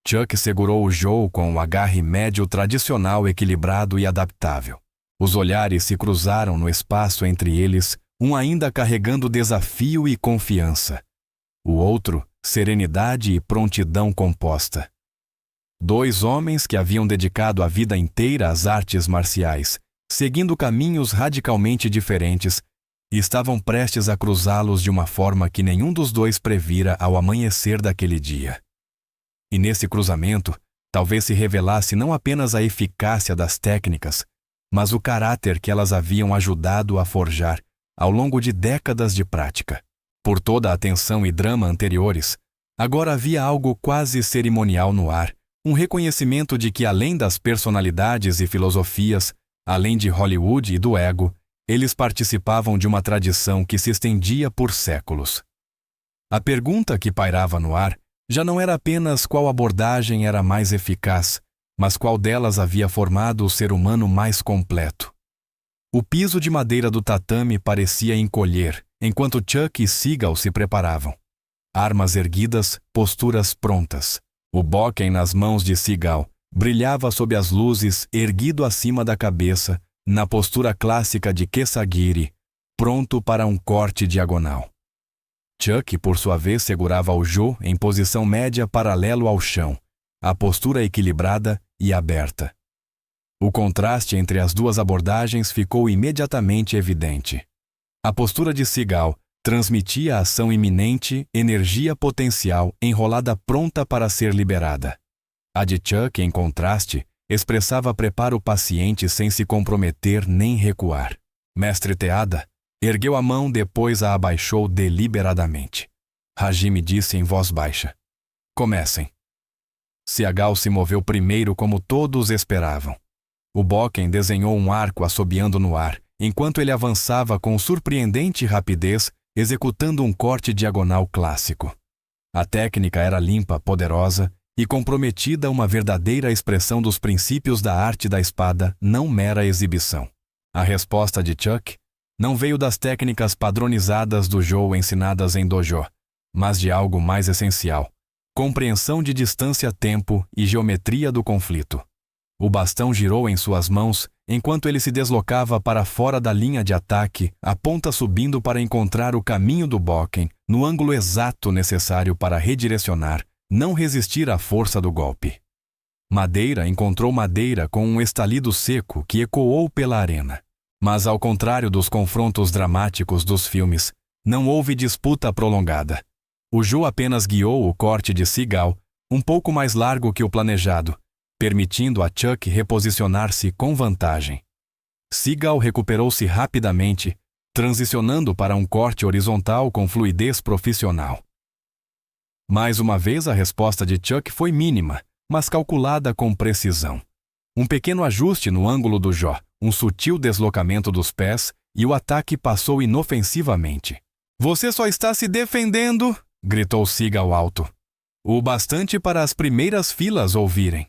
Chuck segurou o jó com o agarre médio tradicional, equilibrado e adaptável. Os olhares se cruzaram no espaço entre eles, um ainda carregando desafio e confiança. O outro, serenidade e prontidão composta. Dois homens que haviam dedicado a vida inteira às artes marciais, seguindo caminhos radicalmente diferentes, estavam prestes a cruzá-los de uma forma que nenhum dos dois previra ao amanhecer daquele dia. E nesse cruzamento, talvez se revelasse não apenas a eficácia das técnicas, mas o caráter que elas haviam ajudado a forjar ao longo de décadas de prática. Por toda a tensão e drama anteriores, agora havia algo quase cerimonial no ar, um reconhecimento de que, além das personalidades e filosofias, além de Hollywood e do ego, eles participavam de uma tradição que se estendia por séculos. A pergunta que pairava no ar já não era apenas qual abordagem era mais eficaz, mas qual delas havia formado o ser humano mais completo. O piso de madeira do tatame parecia encolher, enquanto Chuck e Seagal se preparavam. Armas erguidas, posturas prontas. O bokken nas mãos de Seagal brilhava sob as luzes, erguido acima da cabeça, na postura clássica de Kesagiri, pronto para um corte diagonal. Chuck, por sua vez, segurava o jó em posição média paralelo ao chão, a postura equilibrada e aberta. O contraste entre as duas abordagens ficou imediatamente evidente. A postura de Seagal transmitia a ação iminente, energia potencial enrolada pronta para ser liberada. A de Chuck, em contraste, expressava preparo paciente sem se comprometer nem recuar. Mestre Teada ergueu a mão, depois a abaixou deliberadamente. Hajime disse em voz baixa: "Comecem." Seagal se moveu primeiro, como todos esperavam. O Bokken desenhou um arco assobiando no ar, enquanto ele avançava com surpreendente rapidez, executando um corte diagonal clássico. A técnica era limpa, poderosa e comprometida, uma verdadeira expressão dos princípios da arte da espada, não mera exibição. A resposta de Chuck não veio das técnicas padronizadas do Joe ensinadas em dojo, mas de algo mais essencial: compreensão de distância-tempo e geometria do conflito. O bastão girou em suas mãos enquanto ele se deslocava para fora da linha de ataque, a ponta subindo para encontrar o caminho do Bokken no ângulo exato necessário para redirecionar, não resistir à força do golpe. Madeira encontrou madeira com um estalido seco que ecoou pela arena. Mas, ao contrário dos confrontos dramáticos dos filmes, não houve disputa prolongada. O Joe apenas guiou o corte de Seagal, um pouco mais largo que o planejado, permitindo a Chuck reposicionar-se com vantagem. Seagal recuperou-se rapidamente, transicionando para um corte horizontal com fluidez profissional. Mais uma vez, a resposta de Chuck foi mínima, mas calculada com precisão. Um pequeno ajuste no ângulo do Jó, um sutil deslocamento dos pés, e o ataque passou inofensivamente. "Você só está se defendendo!" gritou Seagal alto. O bastante para as primeiras filas ouvirem.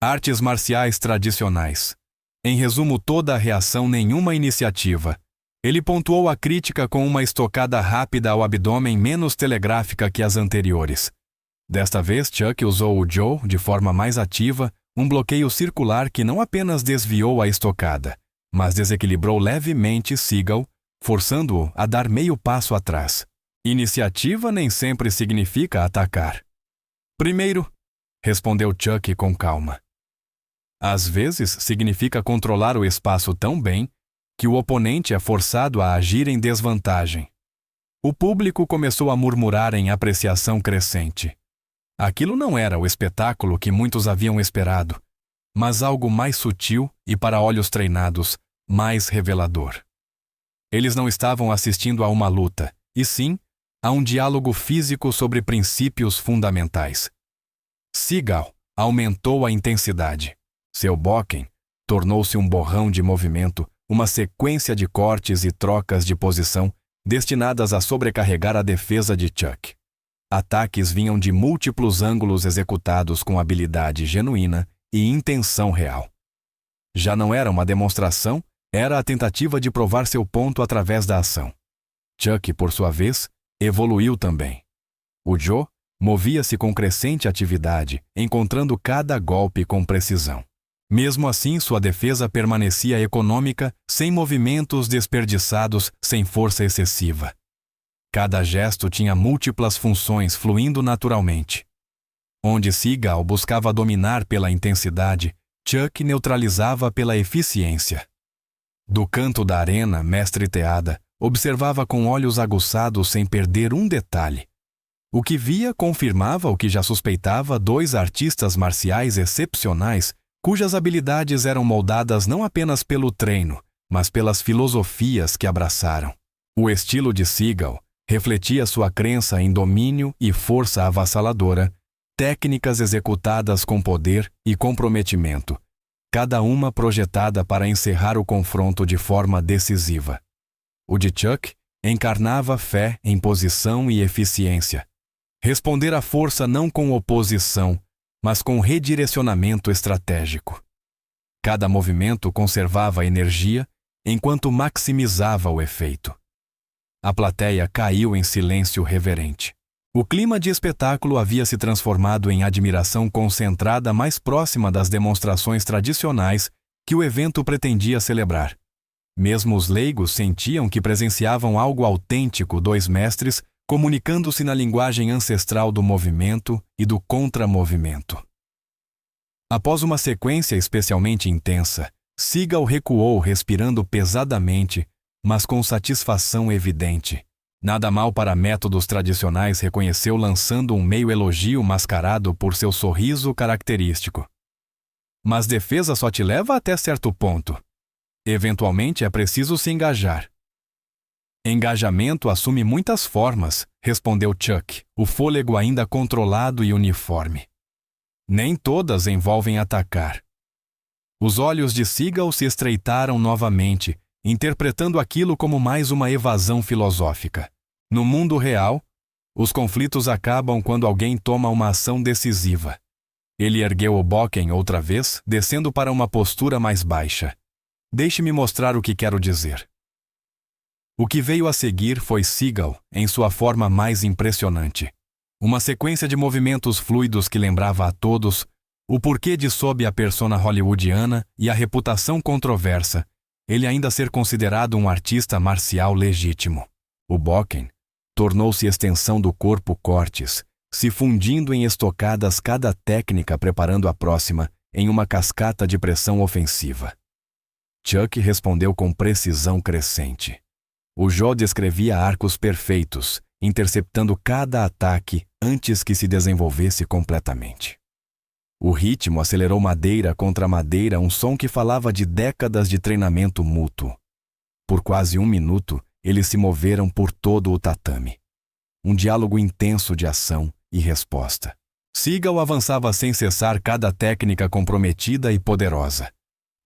Artes marciais tradicionais. Em resumo, toda a reação, nenhuma iniciativa. Ele pontuou a crítica com uma estocada rápida ao abdômen, menos telegráfica que as anteriores. Desta vez, Chuck usou o Joe de forma mais ativa, um bloqueio circular que não apenas desviou a estocada, mas desequilibrou levemente Seagal, forçando-o a dar meio passo atrás. Iniciativa nem sempre significa atacar. "Primeiro", respondeu Chuck com calma. Às vezes significa controlar o espaço tão bem que o oponente é forçado a agir em desvantagem. O público começou a murmurar em apreciação crescente. Aquilo não era o espetáculo que muitos haviam esperado, mas algo mais sutil e, para olhos treinados, mais revelador. Eles não estavam assistindo a uma luta, e sim a um diálogo físico sobre princípios fundamentais. Seagal aumentou a intensidade. Seu Bokken tornou-se um borrão de movimento, uma sequência de cortes e trocas de posição destinadas a sobrecarregar a defesa de Chuck. Ataques vinham de múltiplos ângulos executados com habilidade genuína e intenção real. Já não era uma demonstração, era a tentativa de provar seu ponto através da ação. Chuck, por sua vez, evoluiu também. O Joe movia-se com crescente atividade, encontrando cada golpe com precisão. Mesmo assim, sua defesa permanecia econômica, sem movimentos desperdiçados, sem força excessiva. Cada gesto tinha múltiplas funções fluindo naturalmente. Onde Seagal buscava dominar pela intensidade, Chuck neutralizava pela eficiência. Do canto da arena, Mestre Teada observava com olhos aguçados sem perder um detalhe. O que via confirmava o que já suspeitava: dois artistas marciais excepcionais, cujas habilidades eram moldadas não apenas pelo treino, mas pelas filosofias que abraçaram. O estilo de Seagal refletia sua crença em domínio e força avassaladora, técnicas executadas com poder e comprometimento, cada uma projetada para encerrar o confronto de forma decisiva. O de Chuck encarnava fé em posição e eficiência. Responder à força não com oposição, mas com redirecionamento estratégico. Cada movimento conservava energia, enquanto maximizava o efeito. A plateia caiu em silêncio reverente. O clima de espetáculo havia se transformado em admiração concentrada, mais próxima das demonstrações tradicionais que o evento pretendia celebrar. Mesmo os leigos sentiam que presenciavam algo autêntico, dois mestres comunicando-se na linguagem ancestral do movimento e do contramovimento. Após uma sequência especialmente intensa, Seagal recuou respirando pesadamente, mas com satisfação evidente. Nada mal para métodos tradicionais, reconheceu lançando um meio elogio mascarado por seu sorriso característico. Mas defesa só te leva até certo ponto. Eventualmente é preciso se engajar. Engajamento assume muitas formas, respondeu Chuck, o fôlego ainda controlado e uniforme. Nem todas envolvem atacar. Os olhos de Seagal se estreitaram novamente, interpretando aquilo como mais uma evasão filosófica. No mundo real, os conflitos acabam quando alguém toma uma ação decisiva. Ele ergueu o Bokken outra vez, descendo para uma postura mais baixa. Deixe-me mostrar o que quero dizer. O que veio a seguir foi Seagal, em sua forma mais impressionante. Uma sequência de movimentos fluidos que lembrava a todos o porquê de, sob a persona hollywoodiana e a reputação controversa, ele ainda ser considerado um artista marcial legítimo. O Bokken tornou-se extensão do corpo cortes, se fundindo em estocadas cada técnica, preparando a próxima em uma cascata de pressão ofensiva. Chuck respondeu com precisão crescente. O Joe descrevia arcos perfeitos, interceptando cada ataque antes que se desenvolvesse completamente. O ritmo acelerou madeira contra madeira, um som que falava de décadas de treinamento mútuo. Por quase 1 minuto, eles se moveram por todo o tatame. Um diálogo intenso de ação e resposta. Seagal avançava sem cessar cada técnica comprometida e poderosa.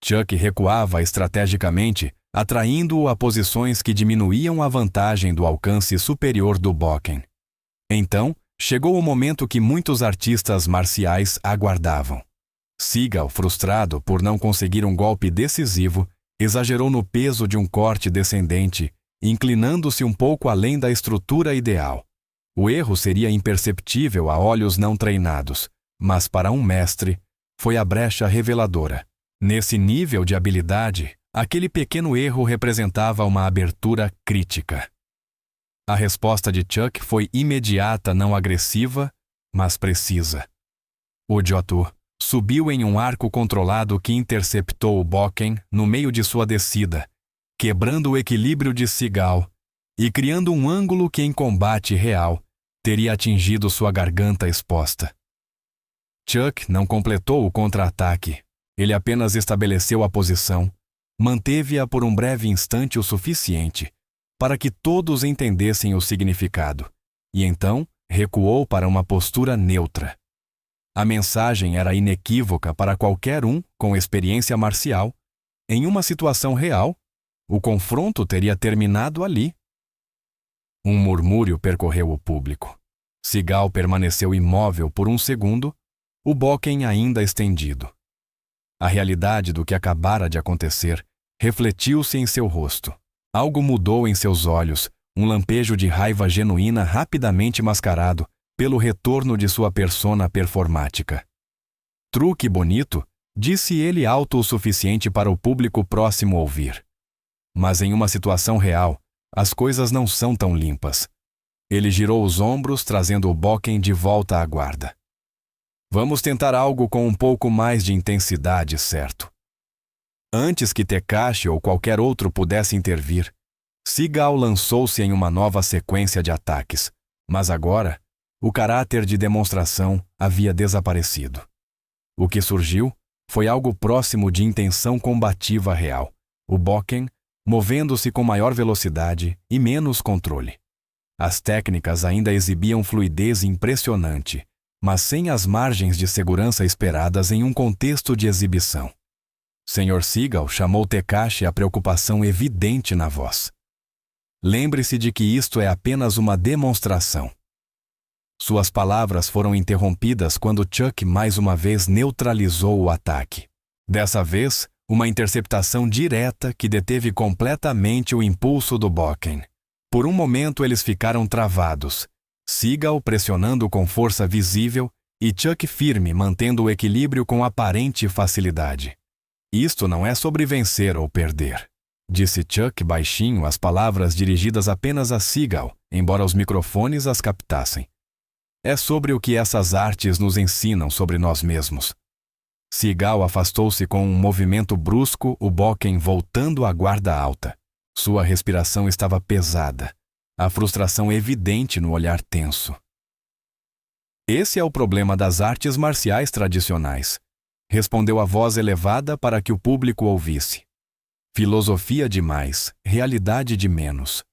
Chuck recuava estrategicamente, atraindo-o a posições que diminuíam a vantagem do alcance superior do Bokken. Então, chegou o momento que muitos artistas marciais aguardavam. Seagal, frustrado por não conseguir um golpe decisivo, exagerou no peso de um corte descendente, inclinando-se um pouco além da estrutura ideal. O erro seria imperceptível a olhos não treinados, mas para um mestre, foi a brecha reveladora. Nesse nível de habilidade, aquele pequeno erro representava uma abertura crítica. A resposta de Chuck foi imediata, não agressiva, mas precisa. O Jotu subiu em um arco controlado que interceptou o Bokken no meio de sua descida, quebrando o equilíbrio de Seagal e criando um ângulo que, em combate real, teria atingido sua garganta exposta. Chuck não completou o contra-ataque. Ele apenas estabeleceu a posição, manteve-a por um breve instante o suficiente para que todos entendessem o significado, e então recuou para uma postura neutra. A mensagem era inequívoca para qualquer um com experiência marcial. Em uma situação real, o confronto teria terminado ali. Um murmúrio percorreu o público. Seagal permaneceu imóvel por 1 segundo, o Bokken ainda estendido. A realidade do que acabara de acontecer refletiu-se em seu rosto. Algo mudou em seus olhos, um lampejo de raiva genuína rapidamente mascarado pelo retorno de sua persona performática. Truque bonito, disse ele alto o suficiente para o público próximo ouvir. Mas em uma situação real, as coisas não são tão limpas. Ele girou os ombros, trazendo o Bokken de volta à guarda. Vamos tentar algo com um pouco mais de intensidade, certo? Antes que Tekashi ou qualquer outro pudesse intervir, Seagal lançou-se em uma nova sequência de ataques, mas agora, o caráter de demonstração havia desaparecido. O que surgiu foi algo próximo de intenção combativa real, o Bokken movendo-se com maior velocidade e menos controle. As técnicas ainda exibiam fluidez impressionante, mas sem as margens de segurança esperadas em um contexto de exibição. Sr. Seagal chamou Tekashi a preocupação evidente na voz. Lembre-se de que isto é apenas uma demonstração. Suas palavras foram interrompidas quando Chuck mais uma vez neutralizou o ataque. Dessa vez, uma interceptação direta que deteve completamente o impulso do Bokken. Por um momento eles ficaram travados, Seagal pressionando com força visível e Chuck firme, mantendo o equilíbrio com aparente facilidade. Isto não é sobre vencer ou perder, disse Chuck baixinho, as palavras dirigidas apenas a Seagal, embora os microfones as captassem. É sobre o que essas artes nos ensinam sobre nós mesmos. Seagal afastou-se com um movimento brusco, o Bokken voltando à guarda alta. Sua respiração estava pesada, a frustração evidente no olhar tenso. Esse é o problema das artes marciais tradicionais, respondeu a voz elevada para que o público ouvisse. Filosofia de mais, realidade de menos.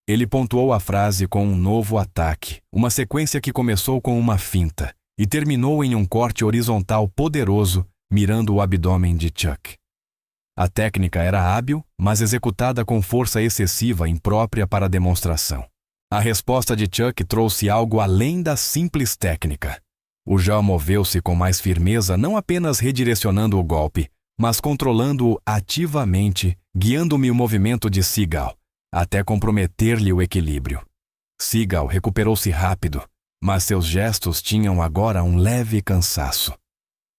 Ele pontuou a frase com um novo ataque, uma sequência que começou com uma finta e terminou em um corte horizontal poderoso, mirando o abdômen de Chuck. A técnica era hábil, mas executada com força excessiva imprópria para a demonstração. A resposta de Chuck trouxe algo além da simples técnica. O jaw moveu-se com mais firmeza, não apenas redirecionando o golpe, mas controlando-o ativamente, guiando-me o movimento de Seagal, até comprometer-lhe o equilíbrio. Seagal recuperou-se rápido, mas seus gestos tinham agora um leve cansaço.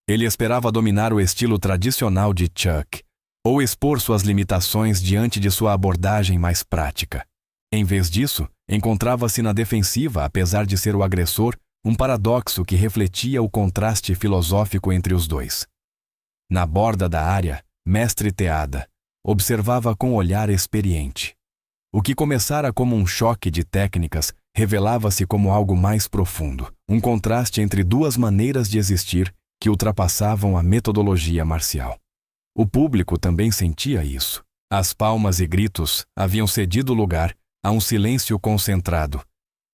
Ele esperava dominar o estilo tradicional de Chuck, ou expor suas limitações diante de sua abordagem mais prática. Em vez disso, encontrava-se na defensiva, apesar de ser o agressor, um paradoxo que refletia o contraste filosófico entre os dois. Na borda da área, Mestre Teada observava com olhar experiente. O que começara como um choque de técnicas revelava-se como algo mais profundo, um contraste entre duas maneiras de existir que ultrapassavam a metodologia marcial. O público também sentia isso. As palmas e gritos haviam cedido lugar a um silêncio concentrado,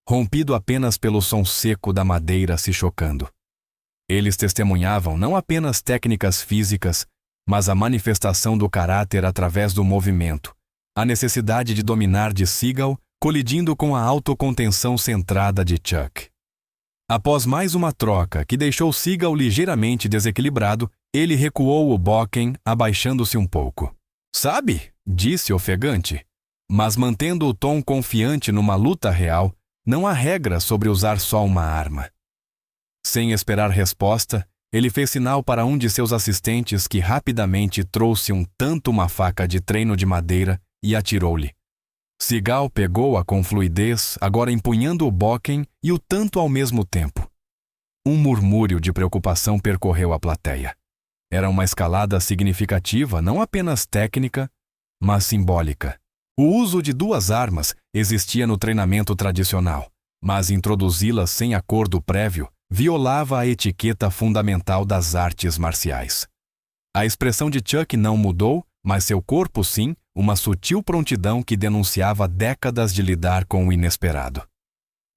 rompido apenas pelo som seco da madeira se chocando. Eles testemunhavam não apenas técnicas físicas, mas a manifestação do caráter através do movimento, a necessidade de dominar de Seagal colidindo com a autocontenção centrada de Chuck. Após mais uma troca que deixou Seagal ligeiramente desequilibrado, ele recuou o Bokken, abaixando-se um pouco. "Sabe?", disse ofegante, mas mantendo o tom confiante numa luta real, não há regra sobre usar só uma arma. Sem esperar resposta, ele fez sinal para um de seus assistentes que rapidamente trouxe uma faca de treino de madeira e atirou-lhe. Seagal pegou-a com fluidez, agora empunhando o Bokken e o tanto ao mesmo tempo. Um murmúrio de preocupação percorreu a plateia. Era uma escalada significativa, não apenas técnica, mas simbólica. O uso de duas armas existia no treinamento tradicional, mas introduzi-las sem acordo prévio violava a etiqueta fundamental das artes marciais. A expressão de Chuck não mudou, mas seu corpo sim, uma sutil prontidão que denunciava décadas de lidar com o inesperado.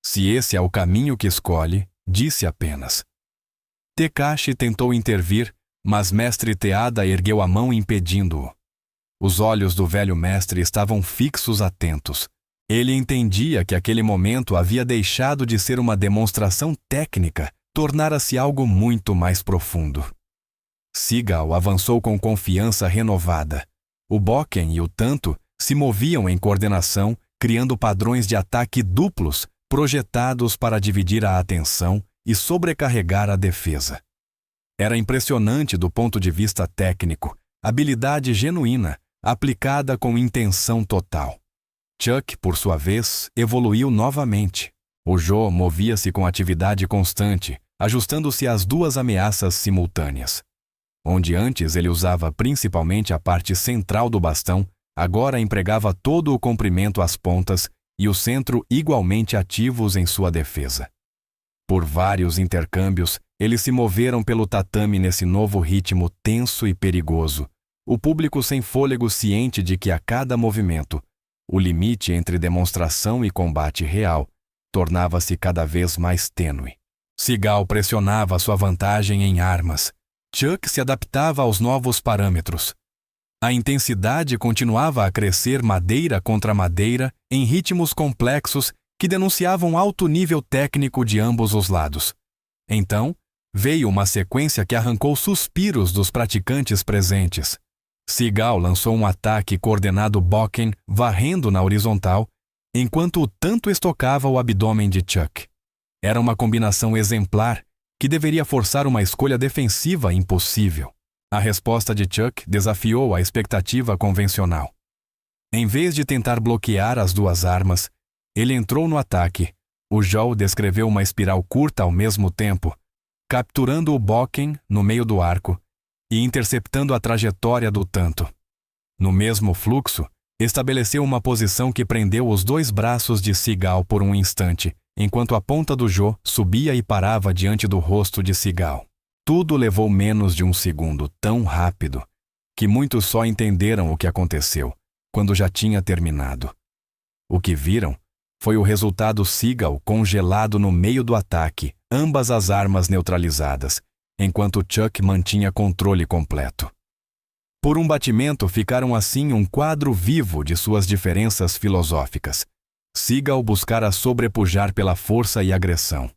"Se esse é o caminho que escolhe", disse apenas. Tekashi tentou intervir, mas Mestre Teada ergueu a mão impedindo-o. Os olhos do velho mestre estavam fixos, atentos. Ele entendia que aquele momento havia deixado de ser uma demonstração técnica, tornara-se algo muito mais profundo. Seagal avançou com confiança renovada. O Bokken e o Tanto se moviam em coordenação, criando padrões de ataque duplos, projetados para dividir a atenção e sobrecarregar a defesa. Era impressionante do ponto de vista técnico, habilidade genuína, aplicada com intenção total. Chuck, por sua vez, evoluiu novamente. O Joe movia-se com atividade constante, ajustando-se às duas ameaças simultâneas. Onde antes ele usava principalmente a parte central do bastão, agora empregava todo o comprimento às pontas e o centro igualmente ativos em sua defesa. Por vários intercâmbios, eles se moveram pelo tatame nesse novo ritmo tenso e perigoso, o público sem fôlego ciente de que a cada movimento, o limite entre demonstração e combate real tornava-se cada vez mais tênue. Seagal pressionava sua vantagem em armas. Chuck se adaptava aos novos parâmetros. A intensidade continuava a crescer madeira contra madeira em ritmos complexos que denunciavam alto nível técnico de ambos os lados. Então, veio uma sequência que arrancou suspiros dos praticantes presentes. Seagal lançou um ataque coordenado Bokken, varrendo na horizontal, enquanto o Tanto estocava o abdômen de Chuck. Era uma combinação exemplar que deveria forçar uma escolha defensiva impossível. A resposta de Chuck desafiou a expectativa convencional. Em vez de tentar bloquear as duas armas, ele entrou no ataque. O Joe descreveu uma espiral curta ao mesmo tempo, capturando o Bokken no meio do arco e interceptando a trajetória do tanto. No mesmo fluxo, estabeleceu uma posição que prendeu os dois braços de Seagal por um instante, enquanto a ponta do Jo subia e parava diante do rosto de Seagal. Tudo levou menos de um segundo, tão rápido, que muitos só entenderam o que aconteceu, quando já tinha terminado. O que viram foi o resultado: Seagal congelado no meio do ataque, ambas as armas neutralizadas, enquanto Chuck mantinha controle completo. Por um batimento ficaram assim um quadro vivo de suas diferenças filosóficas. Seagal buscara sobrepujar pela força e agressão.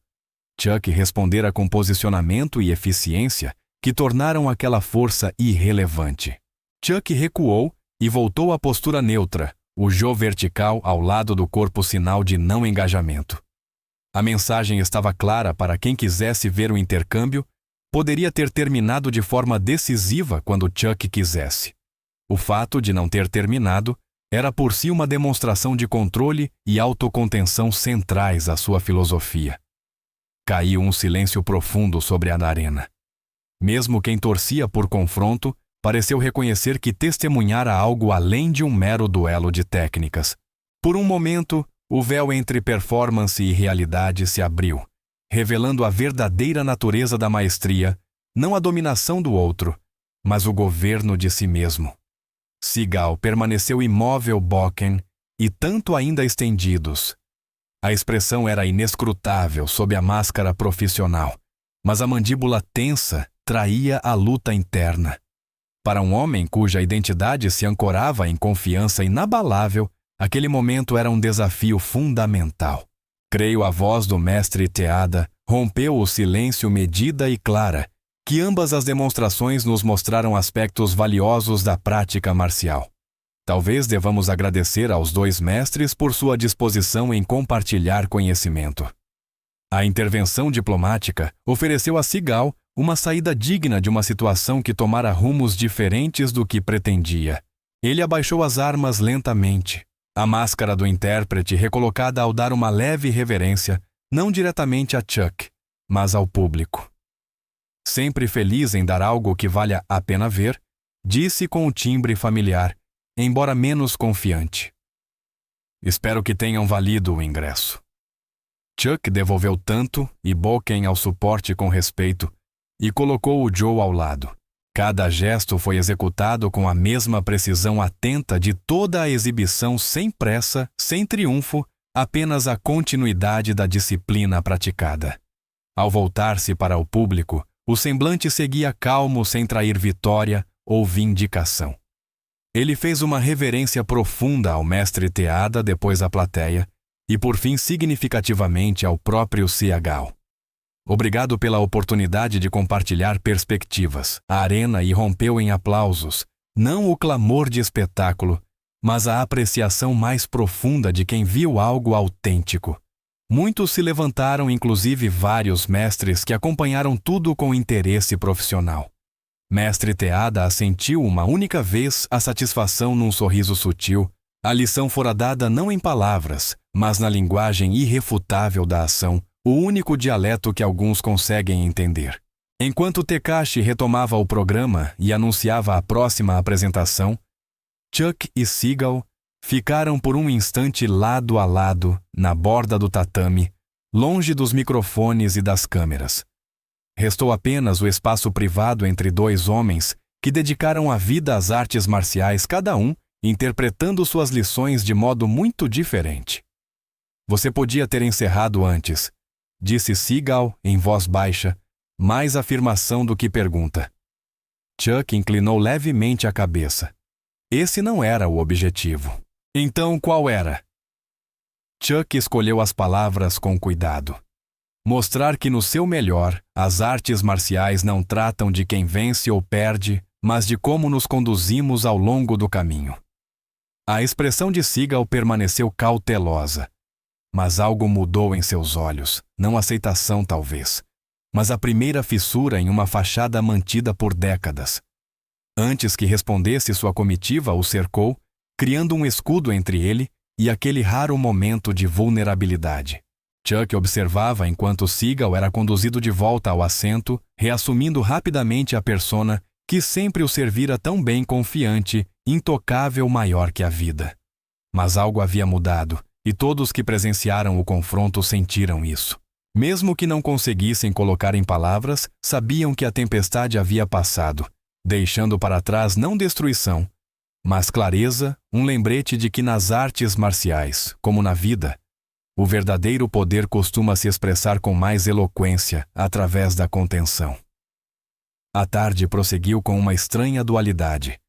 Chuck respondera com posicionamento e eficiência que tornaram aquela força irrelevante. Chuck recuou e voltou à postura neutra, o Jo vertical ao lado do corpo, sinal de não engajamento. A mensagem estava clara para quem quisesse ver o intercâmbio. Poderia ter terminado de forma decisiva quando Chuck quisesse. O fato de não ter terminado era por si uma demonstração de controle e autocontenção centrais à sua filosofia. Caiu um silêncio profundo sobre a arena. Mesmo quem torcia por confronto pareceu reconhecer que testemunhara algo além de um mero duelo de técnicas. Por um momento, o véu entre performance e realidade se abriu, revelando a verdadeira natureza da maestria, não a dominação do outro, mas o governo de si mesmo. Seagal permaneceu imóvel, Bokken, e tanto ainda estendidos. A expressão era inescrutável sob a máscara profissional, mas a mandíbula tensa traía a luta interna. Para um homem cuja identidade se ancorava em confiança inabalável, aquele momento era um desafio fundamental. Creio a voz do mestre Teada rompeu o silêncio medida e clara, que ambas as demonstrações nos mostraram aspectos valiosos da prática marcial. Talvez devamos agradecer aos dois mestres por sua disposição em compartilhar conhecimento. A intervenção diplomática ofereceu a Seagal uma saída digna de uma situação que tomara rumos diferentes do que pretendia. Ele abaixou as armas lentamente, a máscara do intérprete recolocada ao dar uma leve reverência, não diretamente a Chuck, mas ao público. Sempre feliz em dar algo que valha a pena ver, disse com o timbre familiar, embora menos confiante: "Espero que tenham valido o ingresso." Chuck devolveu tanto e Bokken ao suporte com respeito e colocou o Joe ao lado. Cada gesto foi executado com a mesma precisão atenta de toda a exibição, sem pressa, sem triunfo, apenas a continuidade da disciplina praticada. Ao voltar-se para o público, o semblante seguia calmo, sem trair vitória ou vindicação. Ele fez uma reverência profunda ao mestre Teada, depois à plateia, e por fim significativamente ao próprio Seagal. Obrigado pela oportunidade de compartilhar perspectivas. A arena irrompeu em aplausos, não o clamor de espetáculo, mas a apreciação mais profunda de quem viu algo autêntico. Muitos se levantaram, inclusive vários mestres que acompanharam tudo com interesse profissional. Mestre Teada assentiu uma única vez a satisfação num sorriso sutil. A lição fora dada não em palavras, mas na linguagem irrefutável da ação, o único dialeto que alguns conseguem entender. Enquanto Tekashi retomava o programa e anunciava a próxima apresentação, Chuck e Seagal ficaram por um instante lado a lado, na borda do tatame, longe dos microfones e das câmeras. Restou apenas o espaço privado entre dois homens que dedicaram a vida às artes marciais, cada um interpretando suas lições de modo muito diferente. "Você podia ter encerrado antes", disse Seagal em voz baixa, mais afirmação do que pergunta. Chuck inclinou levemente a cabeça. Esse não era o objetivo. Então qual era? Chuck escolheu as palavras com cuidado. Mostrar que no seu melhor, as artes marciais não tratam de quem vence ou perde, mas de como nos conduzimos ao longo do caminho. A expressão de Seagal permaneceu cautelosa, mas algo mudou em seus olhos, não aceitação talvez, mas a primeira fissura em uma fachada mantida por décadas. Antes que respondesse, sua comitiva o cercou, criando um escudo entre ele e aquele raro momento de vulnerabilidade. Chuck observava enquanto Seagal era conduzido de volta ao assento, reassumindo rapidamente a persona que sempre o servira tão bem, confiante, intocável, maior que a vida. Mas algo havia mudado, e todos que presenciaram o confronto sentiram isso. Mesmo que não conseguissem colocar em palavras, sabiam que a tempestade havia passado, deixando para trás não destruição, mas clareza, um lembrete de que nas artes marciais, como na vida, o verdadeiro poder costuma se expressar com mais eloquência através da contenção. A tarde prosseguiu com uma estranha dualidade.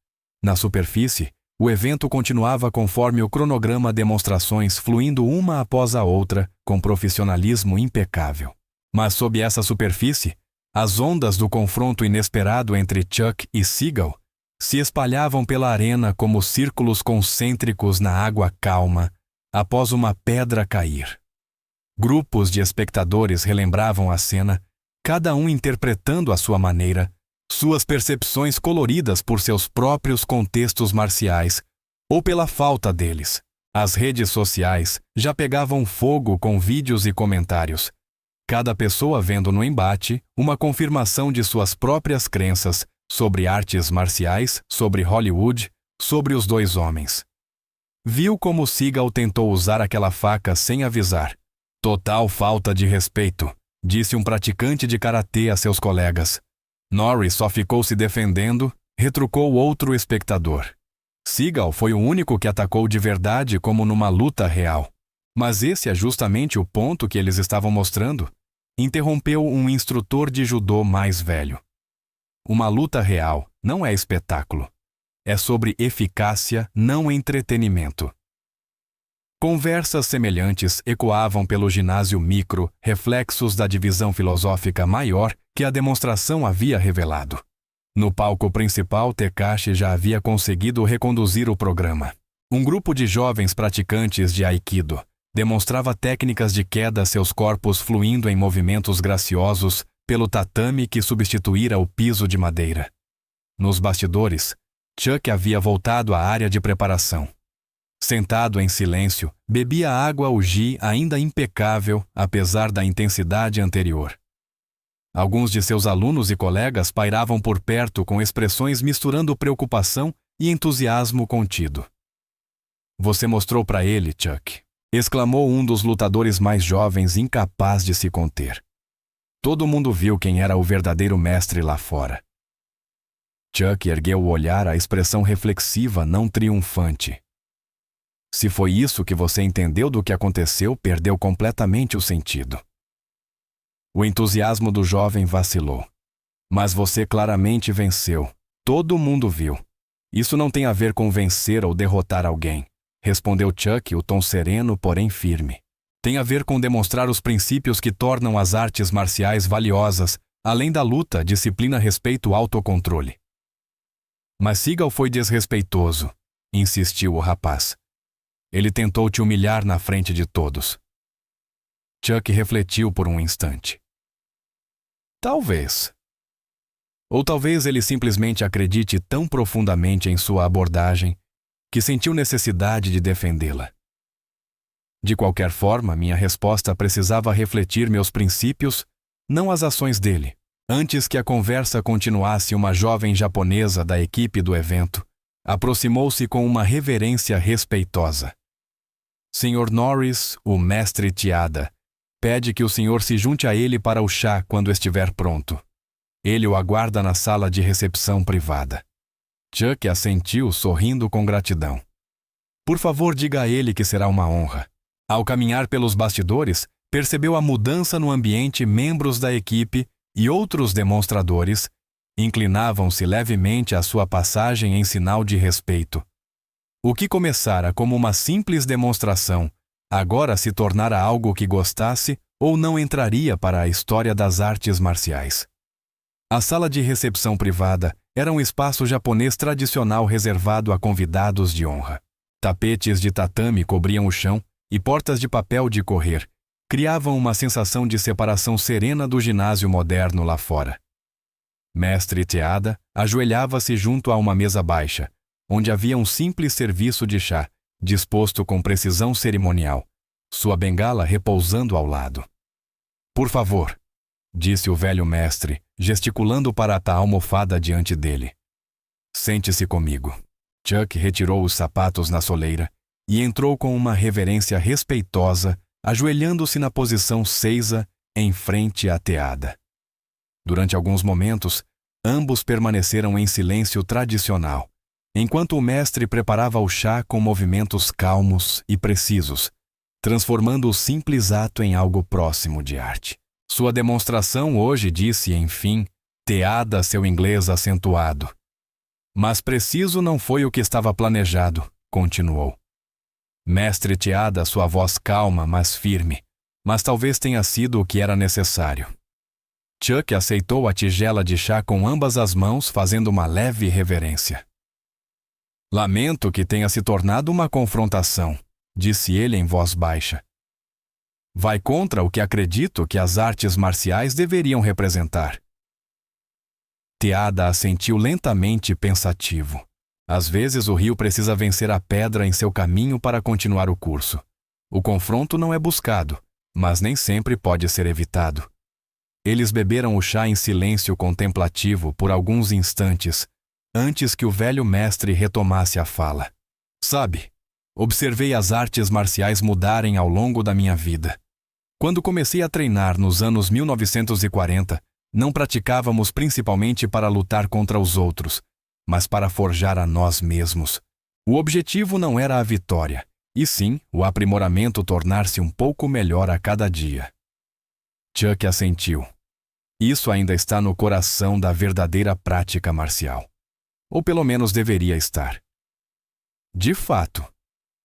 Na superfície, o evento continuava conforme o cronograma, demonstrações fluindo uma após a outra com profissionalismo impecável. Mas sob essa superfície, as ondas do confronto inesperado entre Chuck e Seagal se espalhavam pela arena como círculos concêntricos na água calma após uma pedra cair. Grupos de espectadores relembravam a cena, cada um interpretando à sua maneira, suas percepções coloridas por seus próprios contextos marciais ou pela falta deles. As redes sociais já pegavam fogo com vídeos e comentários, cada pessoa vendo no embate uma confirmação de suas próprias crenças sobre artes marciais, sobre Hollywood, sobre os dois homens. Viu como Seagal tentou usar aquela faca sem avisar. Total falta de respeito, disse um praticante de karatê a seus colegas. Norris só ficou se defendendo, retrucou outro espectador. Seagal foi o único que atacou de verdade, como numa luta real. Mas esse é justamente o ponto que eles estavam mostrando, interrompeu um instrutor de judô mais velho. Uma luta real não é espetáculo. É sobre eficácia, não entretenimento. Conversas semelhantes ecoavam pelo ginásio micro, reflexos da divisão filosófica maior que a demonstração havia revelado. No palco principal, Tekashi já havia conseguido reconduzir o programa. Um grupo de jovens praticantes de Aikido demonstrava técnicas de queda, seus corpos fluindo em movimentos graciosos pelo tatame que substituíra o piso de madeira. Nos bastidores, Chuck havia voltado à área de preparação. Sentado em silêncio, bebia água Uji ainda impecável, apesar da intensidade anterior. Alguns de seus alunos e colegas pairavam por perto com expressões misturando preocupação e entusiasmo contido. "Você mostrou para ele, Chuck", exclamou um dos lutadores mais jovens, incapaz de se conter. Todo mundo viu quem era o verdadeiro mestre lá fora. Chuck ergueu o olhar, a expressão reflexiva, não triunfante. "Se foi isso que você entendeu do que aconteceu, perdeu completamente o sentido." O entusiasmo do jovem vacilou. "Mas você claramente venceu. Todo mundo viu. Isso não tem a ver com vencer ou derrotar alguém", respondeu Chuck, o tom sereno, porém firme. "Tem a ver com demonstrar os princípios que tornam as artes marciais valiosas, além da luta, disciplina, respeito, autocontrole." "Mas Seagal foi desrespeitoso", insistiu o rapaz. "Ele tentou te humilhar na frente de todos." Chuck refletiu por um instante. "Talvez. Ou talvez ele simplesmente acredite tão profundamente em sua abordagem que sentiu necessidade de defendê-la. De qualquer forma, minha resposta precisava refletir meus princípios, não as ações dele." Antes que a conversa continuasse, uma jovem japonesa da equipe do evento aproximou-se com uma reverência respeitosa. "Sr. Norris, o mestre Tiada, pede que o senhor se junte a ele para o chá quando estiver pronto. Ele o aguarda na sala de recepção privada." Chuck assentiu, sorrindo com gratidão. "Por favor, diga a ele que será uma honra." Ao caminhar pelos bastidores, percebeu a mudança no ambiente. Membros da equipe e outros demonstradores inclinavam-se levemente à sua passagem em sinal de respeito. O que começara como uma simples demonstração, agora se tornara algo que gostasse ou não entraria para a história das artes marciais. A sala de recepção privada era um espaço japonês tradicional reservado a convidados de honra. Tapetes de tatame cobriam o chão e portas de papel de correr criavam uma sensação de separação serena do ginásio moderno lá fora. Mestre Teada ajoelhava-se junto a uma mesa baixa, onde havia um simples serviço de chá, disposto com precisão cerimonial, sua bengala repousando ao lado. Por favor, disse o velho mestre, gesticulando para a almofada diante dele. Sente-se comigo. Chuck retirou os sapatos na soleira e entrou com uma reverência respeitosa, ajoelhando-se na posição seisa em frente à teada. Durante alguns momentos, ambos permaneceram em silêncio tradicional, enquanto o mestre preparava o chá com movimentos calmos e precisos, transformando o simples ato em algo próximo de arte. Sua demonstração hoje disse, enfim, teada seu inglês acentuado. Mas preciso não foi o que estava planejado, continuou. Mestre Teada, sua voz calma, mas firme, mas talvez tenha sido o que era necessário. Chuck aceitou a tigela de chá com ambas as mãos, fazendo uma leve reverência. Lamento que tenha se tornado uma confrontação, disse ele em voz baixa. Vai contra o que acredito que as artes marciais deveriam representar. Teada assentiu lentamente pensativo. Às vezes o rio precisa vencer a pedra em seu caminho para continuar o curso. O confronto não é buscado, mas nem sempre pode ser evitado. Eles beberam o chá em silêncio contemplativo por alguns instantes, antes que o velho mestre retomasse a fala. Sabe, observei as artes marciais mudarem ao longo da minha vida. Quando comecei a treinar nos anos 1940, não praticávamos principalmente para lutar contra os outros, mas para forjar a nós mesmos. O objetivo não era a vitória, e sim o aprimoramento tornar-se um pouco melhor a cada dia. Chuck assentiu. Isso ainda está no coração da verdadeira prática marcial. Ou pelo menos deveria estar. De fato,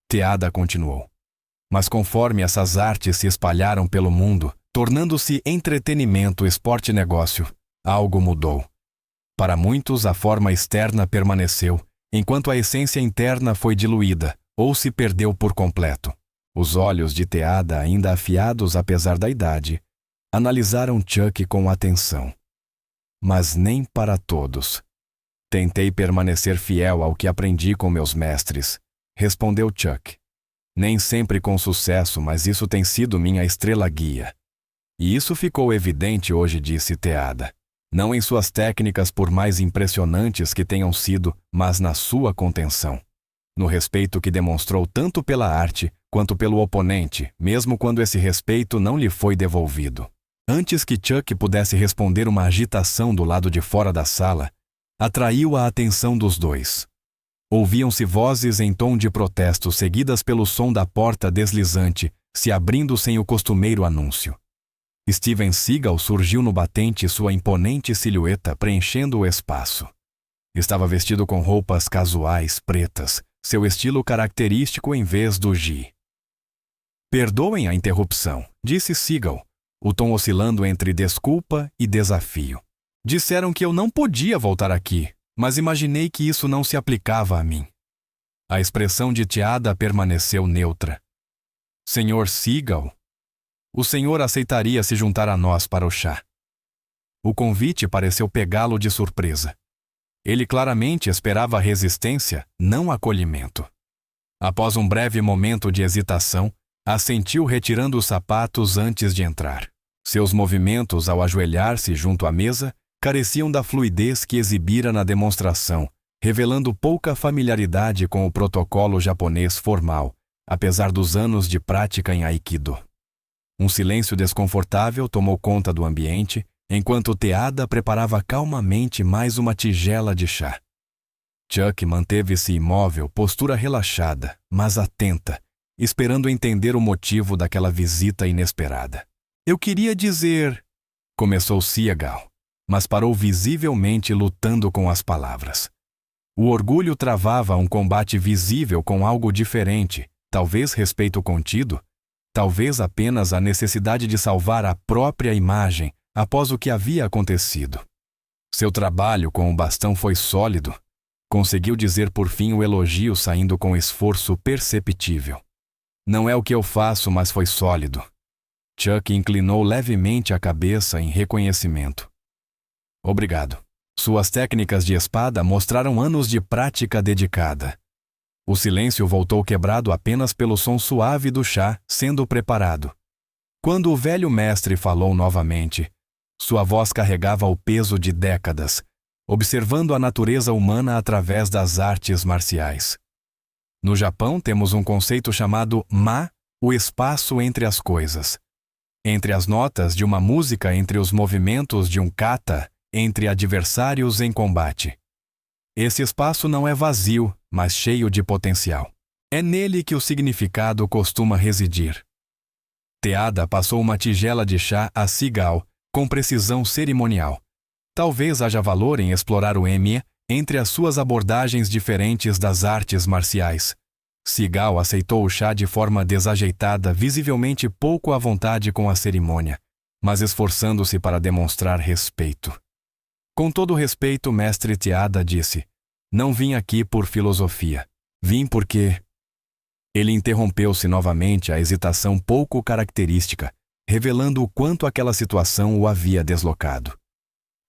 Teada continuou. Mas conforme essas artes se espalharam pelo mundo, tornando-se entretenimento, esporte e negócio, algo mudou. Para muitos, a forma externa permaneceu, enquanto a essência interna foi diluída ou se perdeu por completo. Os olhos de Teada, ainda afiados apesar da idade, analisaram Chuck com atenção. Mas nem para todos. Tentei permanecer fiel ao que aprendi com meus mestres, respondeu Chuck. Nem sempre com sucesso, mas isso tem sido minha estrela guia. E isso ficou evidente hoje, disse Teada. Não em suas técnicas, por mais impressionantes que tenham sido, mas na sua contenção. No respeito que demonstrou tanto pela arte quanto pelo oponente, mesmo quando esse respeito não lhe foi devolvido. Antes que Chuck pudesse responder, uma agitação do lado de fora da sala atraiu a atenção dos dois. Ouviam-se vozes em tom de protesto, seguidas pelo som da porta deslizante, se abrindo sem o costumeiro anúncio. Steven Seagal surgiu no batente, sua imponente silhueta preenchendo o espaço. Estava vestido com roupas casuais pretas, seu estilo característico em vez do gi. Perdoem a interrupção, disse Seagal, o tom oscilando entre desculpa e desafio. Disseram que eu não podia voltar aqui, mas imaginei que isso não se aplicava a mim. A expressão de Teada permaneceu neutra. Senhor Seagal, o senhor aceitaria se juntar a nós para o chá? O convite pareceu pegá-lo de surpresa. Ele claramente esperava resistência, não acolhimento. Após um breve momento de hesitação, assentiu retirando os sapatos antes de entrar. Seus movimentos ao ajoelhar-se junto à mesa careciam da fluidez que exibira na demonstração, revelando pouca familiaridade com o protocolo japonês formal, apesar dos anos de prática em Aikido. Um silêncio desconfortável tomou conta do ambiente, enquanto Teada preparava calmamente mais uma tigela de chá. Chuck manteve-se imóvel, postura relaxada, mas atenta, esperando entender o motivo daquela visita inesperada. Eu queria dizer... começou Seagal, mas parou visivelmente lutando com as palavras. O orgulho travava um combate visível com algo diferente, talvez respeito contido, talvez apenas a necessidade de salvar a própria imagem após o que havia acontecido. Seu trabalho com o bastão foi sólido, conseguiu dizer por fim o elogio saindo com esforço perceptível. Não é o que eu faço, mas foi sólido. Chuck inclinou levemente a cabeça em reconhecimento. Obrigado. Suas técnicas de espada mostraram anos de prática dedicada. O silêncio voltou quebrado apenas pelo som suave do chá sendo preparado. Quando o velho mestre falou novamente, sua voz carregava o peso de décadas, observando a natureza humana através das artes marciais. No Japão temos um conceito chamado ma, o espaço entre as coisas. Entre as notas de uma música, entre os movimentos de um kata, entre adversários em combate. Esse espaço não é vazio, mas cheio de potencial. É nele que o significado costuma residir. Teada passou uma tigela de chá a Seagal, com precisão cerimonial. Talvez haja valor em explorar o eme entre as suas abordagens diferentes das artes marciais. Seagal aceitou o chá de forma desajeitada, visivelmente pouco à vontade com a cerimônia, mas esforçando-se para demonstrar respeito. Com todo respeito, mestre Teada disse: "Não vim aqui por filosofia. Vim porque..." Ele interrompeu-se novamente, a hesitação pouco característica, revelando o quanto aquela situação o havia deslocado.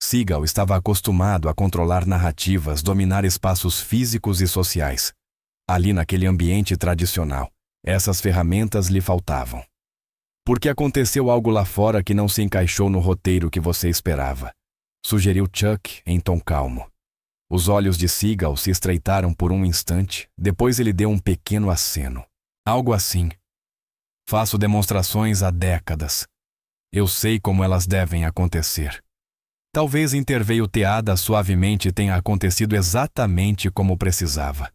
Seagal estava acostumado a controlar narrativas, dominar espaços físicos e sociais. Ali naquele ambiente tradicional, essas ferramentas lhe faltavam. "Porque aconteceu algo lá fora que não se encaixou no roteiro que você esperava", sugeriu Chuck em tom calmo. Os olhos de Seagal se estreitaram por um instante, depois ele deu um pequeno aceno. "Algo assim. Faço demonstrações há décadas. Eu sei como elas devem acontecer." Talvez interveio Teada suavemente tenha acontecido exatamente como precisava.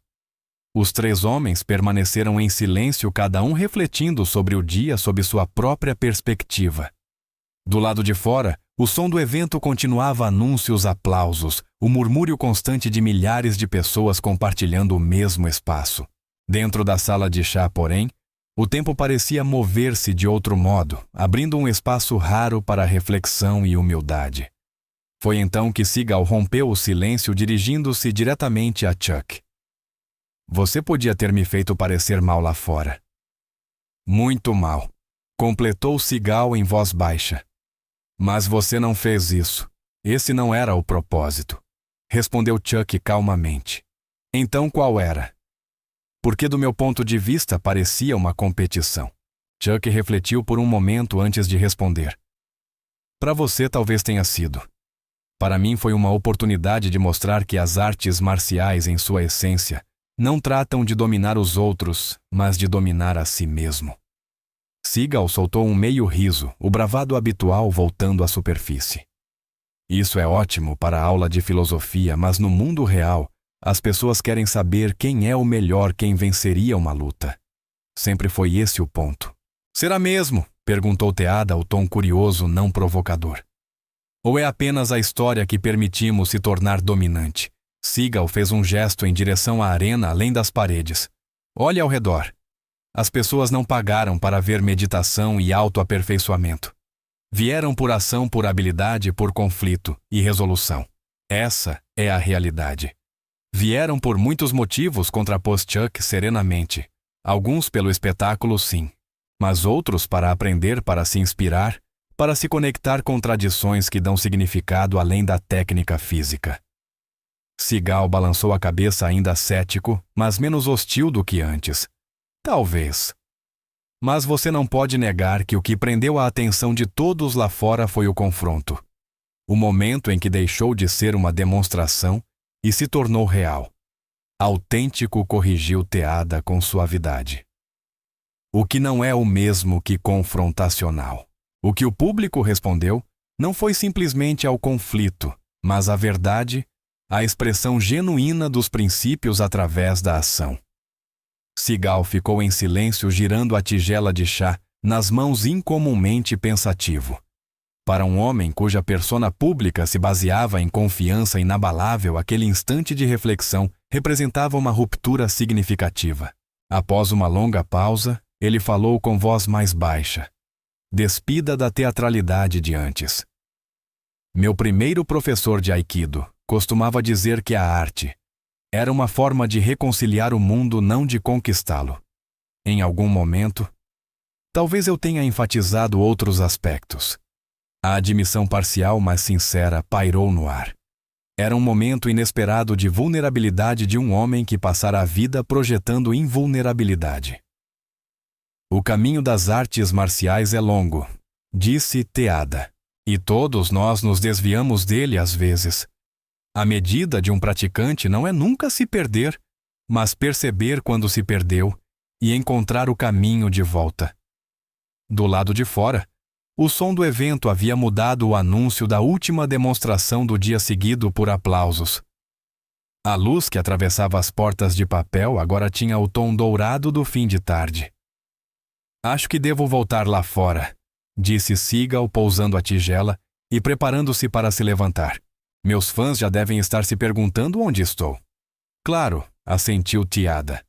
Os três homens permaneceram em silêncio, cada um refletindo sobre o dia sob sua própria perspectiva. Do lado de fora, o som do evento continuava, anúncios, aplausos, o murmúrio constante de milhares de pessoas compartilhando o mesmo espaço. Dentro da sala de chá, porém, o tempo parecia mover-se de outro modo, abrindo um espaço raro para reflexão e humildade. Foi então que Seagal rompeu o silêncio, dirigindo-se diretamente a Chuck. "Você podia ter me feito parecer mal lá fora." "Muito mal", completou Seagal em voz baixa. "Mas você não fez isso. Esse não era o propósito", respondeu Chuck calmamente. "Então qual era?" "Porque do meu ponto de vista parecia uma competição." Chuck refletiu por um momento antes de responder. "Para você talvez tenha sido. Para mim foi uma oportunidade de mostrar que as artes marciais, em sua essência, não tratam de dominar os outros, mas de dominar a si mesmo." Seagal soltou um meio riso, o bravado habitual voltando à superfície. "Isso é ótimo para a aula de filosofia, mas no mundo real, as pessoas querem saber quem é o melhor, quem venceria uma luta. Sempre foi esse o ponto." "Será mesmo?" perguntou Teada, o tom curioso, não provocador. "Ou é apenas a história que permitimos se tornar dominante?" Seagal fez um gesto em direção à arena além das paredes. "Olhe ao redor. As pessoas não pagaram para ver meditação e autoaperfeiçoamento. Vieram por ação, por habilidade, por conflito e resolução. Essa é a realidade. Vieram por muitos motivos", contrapôs Chuck serenamente. "Alguns pelo espetáculo, sim. Mas outros para aprender, para se inspirar, para se conectar com tradições que dão significado além da técnica física." Seagal balançou a cabeça, ainda cético, mas menos hostil do que antes. "Talvez. Mas você não pode negar que o que prendeu a atenção de todos lá fora foi o confronto. O momento em que deixou de ser uma demonstração e se tornou real. Autêntico", corrigiu Teada com suavidade. "O que não é o mesmo que confrontacional." O que o público respondeu não foi simplesmente ao conflito, mas à verdade, a expressão genuína dos princípios através da ação. Seagal ficou em silêncio, girando a tigela de chá nas mãos, incomumente pensativo. Para um homem cuja persona pública se baseava em confiança inabalável, aquele instante de reflexão representava uma ruptura significativa. Após uma longa pausa, ele falou com voz mais baixa, despida da teatralidade de antes. "Meu primeiro professor de Aikido costumava dizer que a arte era uma forma de reconciliar o mundo, não de conquistá-lo. Em algum momento, talvez eu tenha enfatizado outros aspectos." A admissão parcial, mas sincera, pairou no ar. Era um momento inesperado de vulnerabilidade de um homem que passara a vida projetando invulnerabilidade. O caminho das artes marciais é longo, disse Teada, e todos nós nos desviamos dele às vezes. A medida de um praticante não é nunca se perder, mas perceber quando se perdeu e encontrar o caminho de volta. Do lado de fora, o som do evento havia mudado o anúncio da última demonstração do dia seguido por aplausos. A luz que atravessava as portas de papel agora tinha o tom dourado do fim de tarde. Acho que devo voltar lá fora, disse Seagal pousando a tigela e preparando-se para se levantar. Meus fãs já devem estar se perguntando onde estou. Claro, assentiu Teada.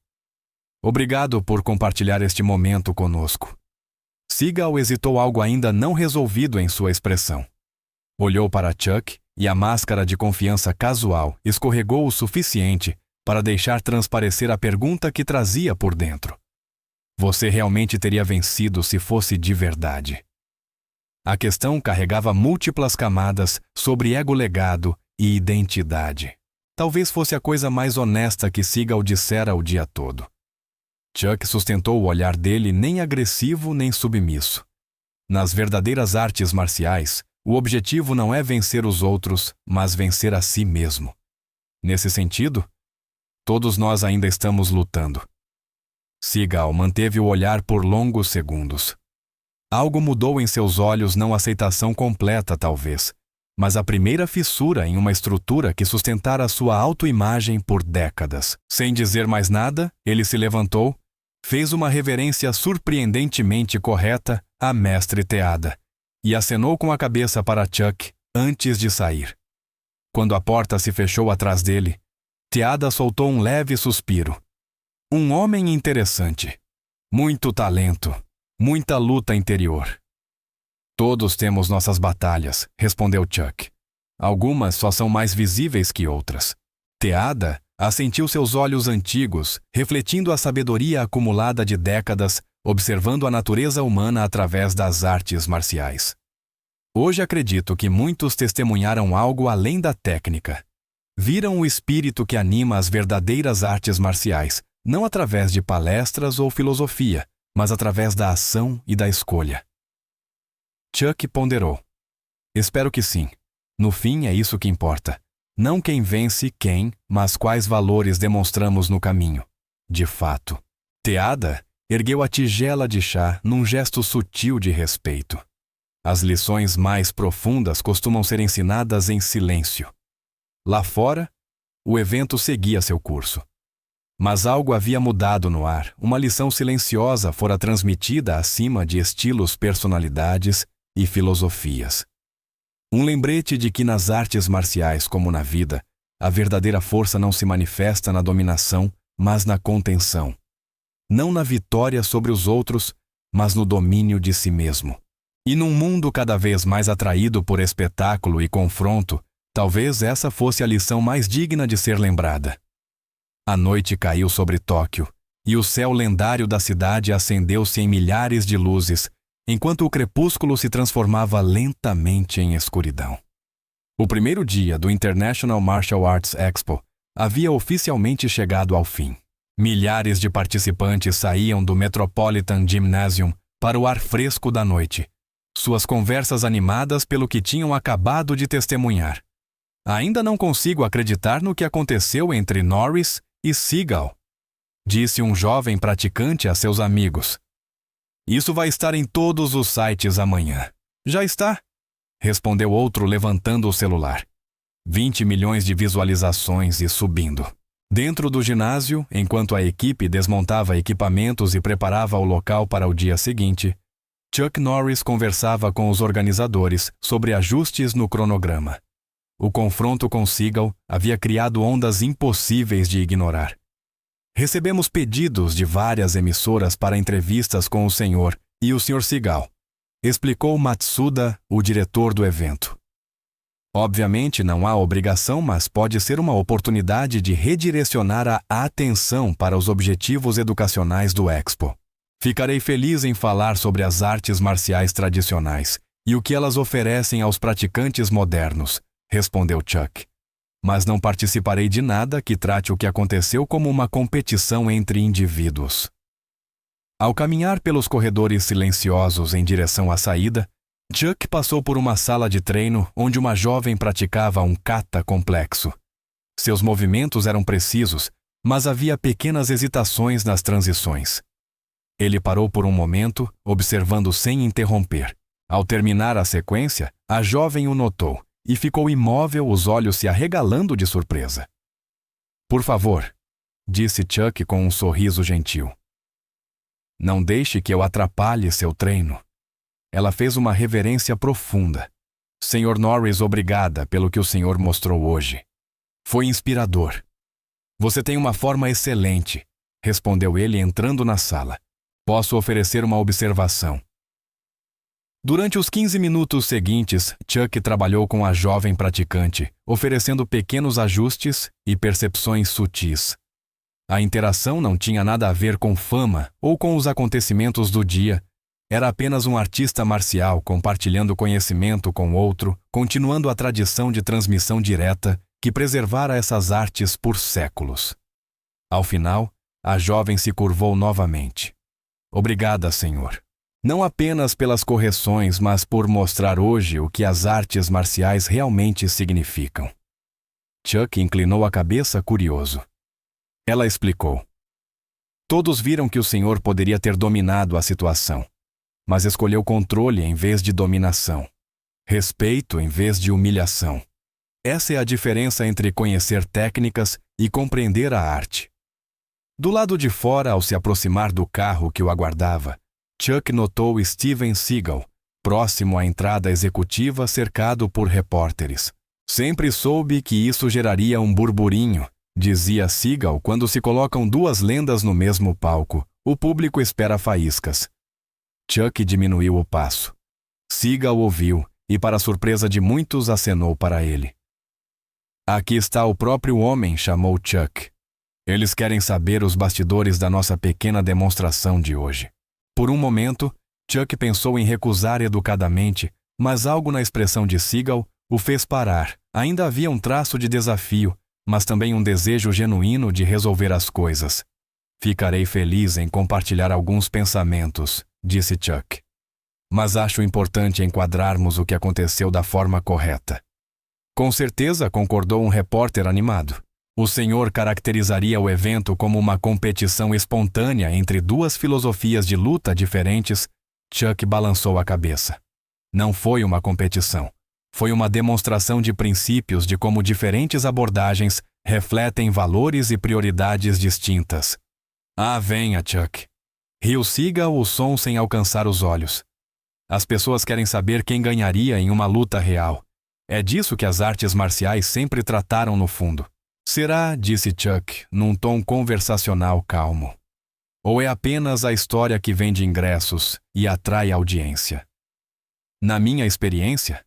Obrigado por compartilhar este momento conosco. Seagal hesitou algo ainda não resolvido em sua expressão. Olhou para Chuck e a máscara de confiança casual escorregou o suficiente para deixar transparecer a pergunta que trazia por dentro. Você realmente teria vencido se fosse de verdade. A questão carregava múltiplas camadas sobre ego legado e identidade. Talvez fosse a coisa mais honesta que Seagal dissera o dia todo. Chuck sustentou o olhar dele nem agressivo nem submisso. Nas verdadeiras artes marciais, o objetivo não é vencer os outros, mas vencer a si mesmo. Nesse sentido, todos nós ainda estamos lutando. Seagal manteve o olhar por longos segundos. Algo mudou em seus olhos, não aceitação completa talvez, mas a primeira fissura em uma estrutura que sustentara sua autoimagem por décadas. Sem dizer mais nada, ele se levantou, fez uma reverência surpreendentemente correta à mestre Teada e acenou com a cabeça para Chuck antes de sair. Quando a porta se fechou atrás dele, Teada soltou um leve suspiro. Um homem interessante. Muito talento. Muita luta interior. Todos temos nossas batalhas, respondeu Chuck. Algumas só são mais visíveis que outras. Teada assentiu seus olhos antigos, refletindo a sabedoria acumulada de décadas, observando a natureza humana através das artes marciais. Hoje acredito que muitos testemunharam algo além da técnica. Viram o espírito que anima as verdadeiras artes marciais, não através de palestras ou filosofia, mas através da ação e da escolha. Chuck ponderou. Espero que sim. No fim é isso que importa. Não quem vence quem, mas quais valores demonstramos no caminho. De fato. Teada ergueu a tigela de chá num gesto sutil de respeito. As lições mais profundas costumam ser ensinadas em silêncio. Lá fora, o evento seguia seu curso. Mas algo havia mudado no ar, uma lição silenciosa fora transmitida acima de estilos, personalidades e filosofias. Um lembrete de que nas artes marciais, como na vida, a verdadeira força não se manifesta na dominação, mas na contenção. Não na vitória sobre os outros, mas no domínio de si mesmo. E num mundo cada vez mais atraído por espetáculo e confronto, talvez essa fosse a lição mais digna de ser lembrada. A noite caiu sobre Tóquio, e o céu lendário da cidade acendeu-se em milhares de luzes, enquanto o crepúsculo se transformava lentamente em escuridão. O primeiro dia do International Martial Arts Expo havia oficialmente chegado ao fim. Milhares de participantes saíam do Metropolitan Gymnasium para o ar fresco da noite, suas conversas animadas pelo que tinham acabado de testemunhar. Ainda não consigo acreditar no que aconteceu entre Norris e Seagal, disse um jovem praticante a seus amigos. Isso vai estar em todos os sites amanhã. Já está? Respondeu outro levantando o celular. 20 milhões de visualizações e subindo. Dentro do ginásio, enquanto a equipe desmontava equipamentos e preparava o local para o dia seguinte, Chuck Norris conversava com os organizadores sobre ajustes no cronograma. O confronto com Seagal havia criado ondas impossíveis de ignorar. Recebemos pedidos de várias emissoras para entrevistas com o senhor e o Sr. Seagal, explicou Matsuda, o diretor do evento. Obviamente não há obrigação, mas pode ser uma oportunidade de redirecionar a atenção para os objetivos educacionais do Expo. Ficarei feliz em falar sobre as artes marciais tradicionais e o que elas oferecem aos praticantes modernos, respondeu Chuck. mas não participarei de nada que trate o que aconteceu como uma competição entre indivíduos. Ao caminhar pelos corredores silenciosos em direção à saída, Chuck passou por uma sala de treino onde uma jovem praticava um kata complexo. Seus movimentos eram precisos, mas havia pequenas hesitações nas transições. Ele parou por um momento, observando sem interromper. Ao terminar a sequência, a jovem o notou e ficou imóvel, os olhos se arregalando de surpresa. "Por favor", disse Chuck com um sorriso gentil. "Não deixe que eu atrapalhe seu treino." Ela fez uma reverência profunda. "Sr. Norris, obrigada pelo que o senhor mostrou hoje. Foi inspirador." "Você tem uma forma excelente", respondeu ele entrando na sala. "Posso oferecer uma observação?" Durante os 15 minutos seguintes, Chuck trabalhou com a jovem praticante, oferecendo pequenos ajustes e percepções sutis. A interação não tinha nada a ver com fama ou com os acontecimentos do dia. Era apenas um artista marcial compartilhando conhecimento com outro, continuando a tradição de transmissão direta que preservara essas artes por séculos. Ao final, a jovem se curvou novamente. "Obrigada, senhor. Não apenas pelas correções, mas por mostrar hoje o que as artes marciais realmente significam." Chuck inclinou a cabeça curioso. Ela explicou. "Todos viram que o senhor poderia ter dominado a situação, mas escolheu controle em vez de dominação. Respeito em vez de humilhação. Essa é a diferença entre conhecer técnicas e compreender a arte." Do lado de fora, ao se aproximar do carro que o aguardava, Chuck notou Steven Seagal, próximo à entrada executiva cercado por repórteres. "Sempre soube que isso geraria um burburinho", dizia Seagal. "Quando se colocam duas lendas no mesmo palco, o público espera faíscas." Chuck diminuiu o passo. Seagal ouviu e, para surpresa de muitos, acenou para ele. "Aqui está o próprio homem", chamou Chuck. "Eles querem saber os bastidores da nossa pequena demonstração de hoje." Por um momento, Chuck pensou em recusar educadamente, mas algo na expressão de Seagal o fez parar. Ainda havia um traço de desafio, mas também um desejo genuíno de resolver as coisas. "Ficarei feliz em compartilhar alguns pensamentos", disse Chuck. "Mas acho importante enquadrarmos o que aconteceu da forma correta." "Com certeza", concordou um repórter animado. "O senhor caracterizaria o evento como uma competição espontânea entre duas filosofias de luta diferentes?" Chuck balançou a cabeça. "Não foi uma competição. Foi uma demonstração de princípios de como diferentes abordagens refletem valores e prioridades distintas." "Ah, venha, Chuck." Riu Seagal, o som sem alcançar os olhos. "As pessoas querem saber quem ganharia em uma luta real. É disso que as artes marciais sempre trataram no fundo." "Será?", disse Chuck, num tom conversacional calmo. "Ou é apenas a história que vende ingressos e atrai audiência?" "Na minha experiência,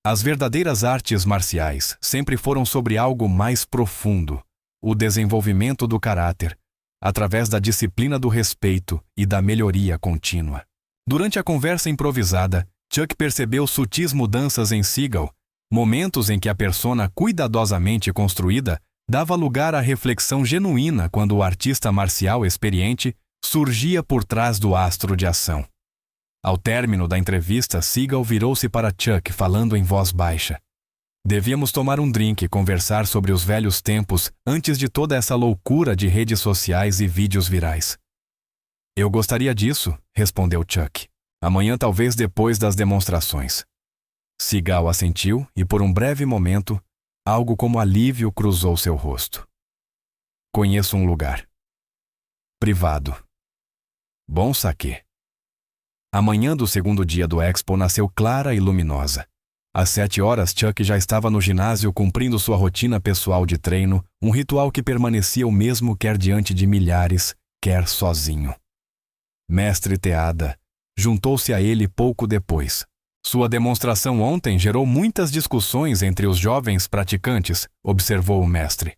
as verdadeiras artes marciais sempre foram sobre algo mais profundo, o desenvolvimento do caráter, através da disciplina do respeito e da melhoria contínua." Durante a conversa improvisada, Chuck percebeu sutis mudanças em Seagal, momentos em que a persona cuidadosamente construída dava lugar à reflexão genuína quando o artista marcial experiente surgia por trás do astro de ação. Ao término da entrevista, Seagal virou-se para Chuck falando em voz baixa. "Devíamos tomar um drink e conversar sobre os velhos tempos antes de toda essa loucura de redes sociais e vídeos virais." "Eu gostaria disso", respondeu Chuck. "Amanhã, talvez depois das demonstrações." Seagal assentiu e, por um breve momento, algo como alívio cruzou seu rosto. "Conheço um lugar. Privado. Bom saquê." A manhã do segundo dia do Expo nasceu clara e luminosa. Às 7 horas, Chuck já estava no ginásio cumprindo sua rotina pessoal de treino, um ritual que permanecia o mesmo quer diante de milhares, quer sozinho. Mestre Teada juntou-se a ele pouco depois. "Sua demonstração ontem gerou muitas discussões entre os jovens praticantes", observou o mestre.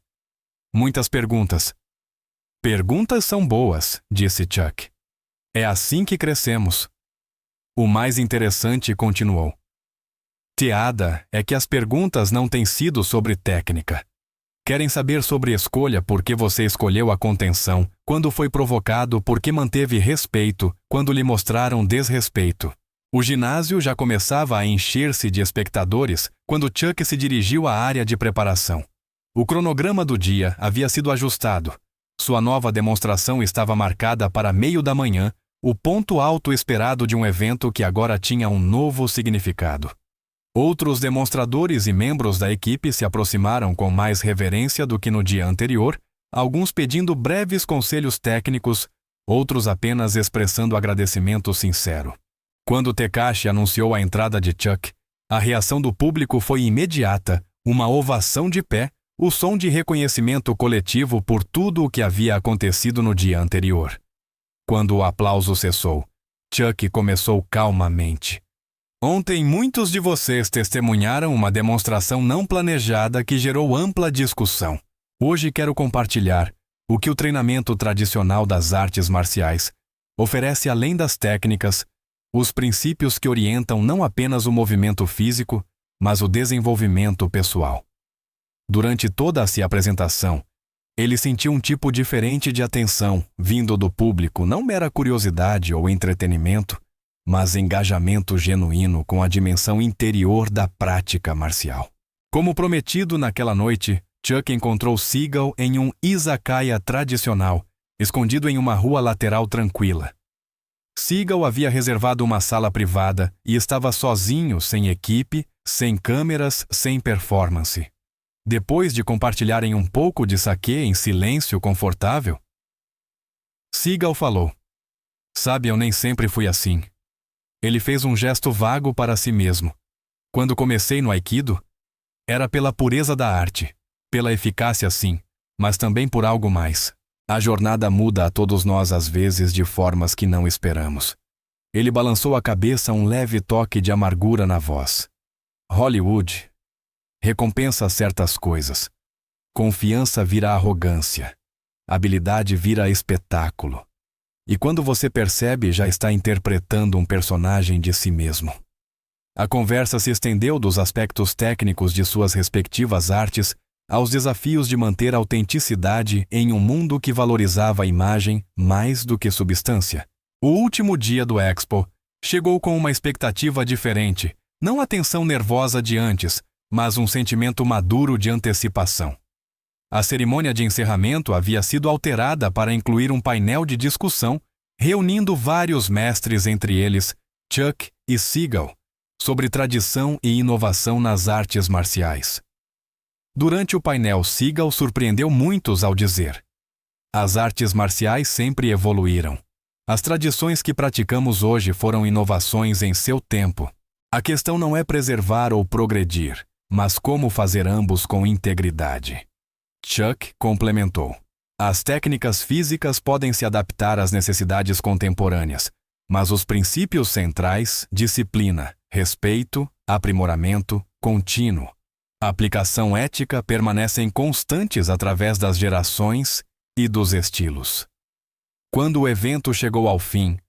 "Muitas perguntas." "Perguntas são boas", disse Chuck. "É assim que crescemos." O mais interessante continuou. "Teada, é que as perguntas não têm sido sobre técnica. Querem saber sobre escolha por que você escolheu a contenção, quando foi provocado por que manteve respeito, quando lhe mostraram desrespeito. O ginásio já começava a encher-se de espectadores quando Chuck se dirigiu à área de preparação. O cronograma do dia havia sido ajustado. Sua nova demonstração estava marcada para meio da manhã, o ponto alto esperado de um evento que agora tinha um novo significado. Outros demonstradores e membros da equipe se aproximaram com mais reverência do que no dia anterior, alguns pedindo breves conselhos técnicos, outros apenas expressando agradecimento sincero. Quando Tekashi anunciou a entrada de Chuck, a reação do público foi imediata, uma ovação de pé, o som de reconhecimento coletivo por tudo o que havia acontecido no dia anterior. Quando o aplauso cessou, Chuck começou calmamente. Ontem muitos de vocês testemunharam uma demonstração não planejada que gerou ampla discussão. Hoje quero compartilhar o que o treinamento tradicional das artes marciais oferece além das técnicas, os princípios que orientam não apenas o movimento físico, mas o desenvolvimento pessoal. Durante toda a apresentação, ele sentiu um tipo diferente de atenção vindo do público, não mera curiosidade ou entretenimento, mas engajamento genuíno com a dimensão interior da prática marcial. Como prometido naquela noite, Chuck encontrou Seagal em um izakaya tradicional, escondido em uma rua lateral tranquila. Seagal havia reservado uma sala privada e estava sozinho, sem equipe, sem câmeras, sem performance. Depois de compartilharem um pouco de saquê em silêncio confortável, Seagal falou: "Sabe, eu nem sempre fui assim." Ele fez um gesto vago para si mesmo. Quando comecei no Aikido, era pela pureza da arte, pela eficácia sim, mas também por algo mais. A jornada muda a todos nós às vezes de formas que não esperamos. Ele balançou a cabeça, um leve toque de amargura na voz. Hollywood recompensa certas coisas. Confiança vira arrogância. Habilidade vira espetáculo. E quando você percebe, já está interpretando um personagem de si mesmo. A conversa se estendeu dos aspectos técnicos de suas respectivas artes aos desafios de manter a autenticidade em um mundo que valorizava a imagem mais do que substância. O último dia do Expo chegou com uma expectativa diferente, não a tensão nervosa de antes, mas um sentimento maduro de antecipação. A cerimônia de encerramento havia sido alterada para incluir um painel de discussão, reunindo vários mestres, entre eles Chuck e Seagal, sobre tradição e inovação nas artes marciais. Durante o painel, Seagal surpreendeu muitos ao dizer: "As artes marciais sempre evoluíram. As tradições que praticamos hoje foram inovações em seu tempo. A questão não é preservar ou progredir, mas como fazer ambos com integridade." Chuck complementou: "As técnicas físicas podem se adaptar às necessidades contemporâneas, mas os princípios centrais, disciplina, respeito, aprimoramento, contínuo, aplicação ética permanecem constantes através das gerações e dos estilos." Quando o evento chegou ao fim,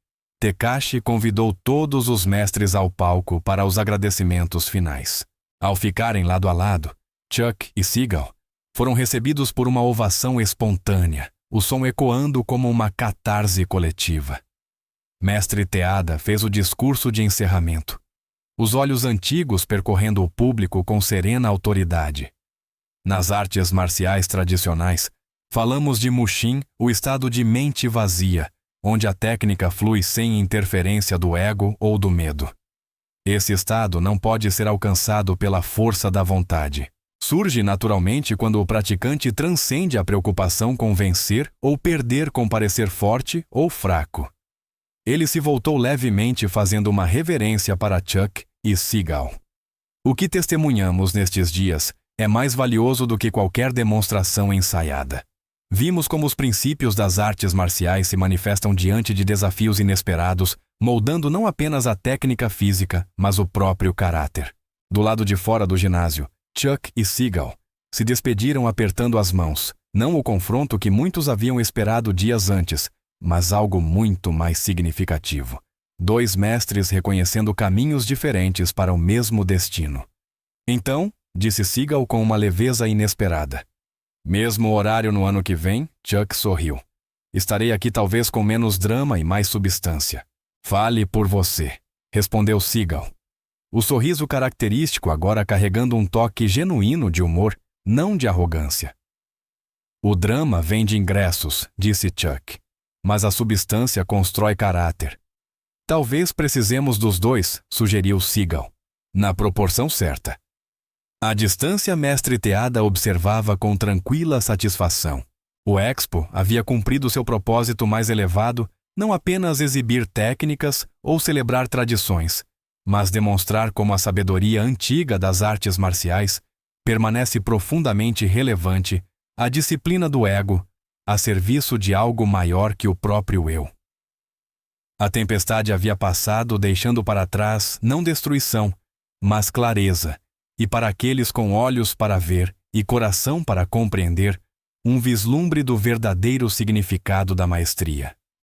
Tekashi convidou todos os mestres ao palco para os agradecimentos finais. Ao ficarem lado a lado, Chuck e Seagal foram recebidos por uma ovação espontânea, o som ecoando como uma catarse coletiva. Mestre Teada fez o discurso de encerramento, os olhos antigos percorrendo o público com serena autoridade. Nas artes marciais tradicionais, falamos de Mushin, o estado de mente vazia, onde a técnica flui sem interferência do ego ou do medo. Esse estado não pode ser alcançado pela força da vontade. Surge naturalmente quando o praticante transcende a preocupação com vencer ou perder com parecer forte ou fraco. Ele se voltou levemente fazendo uma reverência para Chuck e Seagal. O que testemunhamos nestes dias é mais valioso do que qualquer demonstração ensaiada. Vimos como os princípios das artes marciais se manifestam diante de desafios inesperados, moldando não apenas a técnica física, mas o próprio caráter. Do lado de fora do ginásio, Chuck e Seagal se despediram apertando as mãos, não o confronto que muitos haviam esperado dias antes, mas algo muito mais significativo. Dois mestres reconhecendo caminhos diferentes para o mesmo destino. "Então", disse Seagal com uma leveza inesperada, Mesmo horário no ano que vem, Chuck sorriu. Estarei aqui talvez com menos drama e mais substância. Fale por você, respondeu Seagal. O sorriso característico agora carregando um toque genuíno de humor, não de arrogância. O drama vem de ingressos, disse Chuck, mas a substância constrói caráter. Talvez precisemos dos dois, sugeriu Seagal, na proporção certa. À distância, mestre Teada observava com tranquila satisfação. O Expo havia cumprido seu propósito mais elevado, não apenas exibir técnicas ou celebrar tradições, mas demonstrar como a sabedoria antiga das artes marciais permanece profundamente relevante à disciplina do ego, a serviço de algo maior que o próprio eu. A tempestade havia passado, deixando para trás não destruição, mas clareza, e para aqueles com olhos para ver e coração para compreender, um vislumbre do verdadeiro significado da maestria.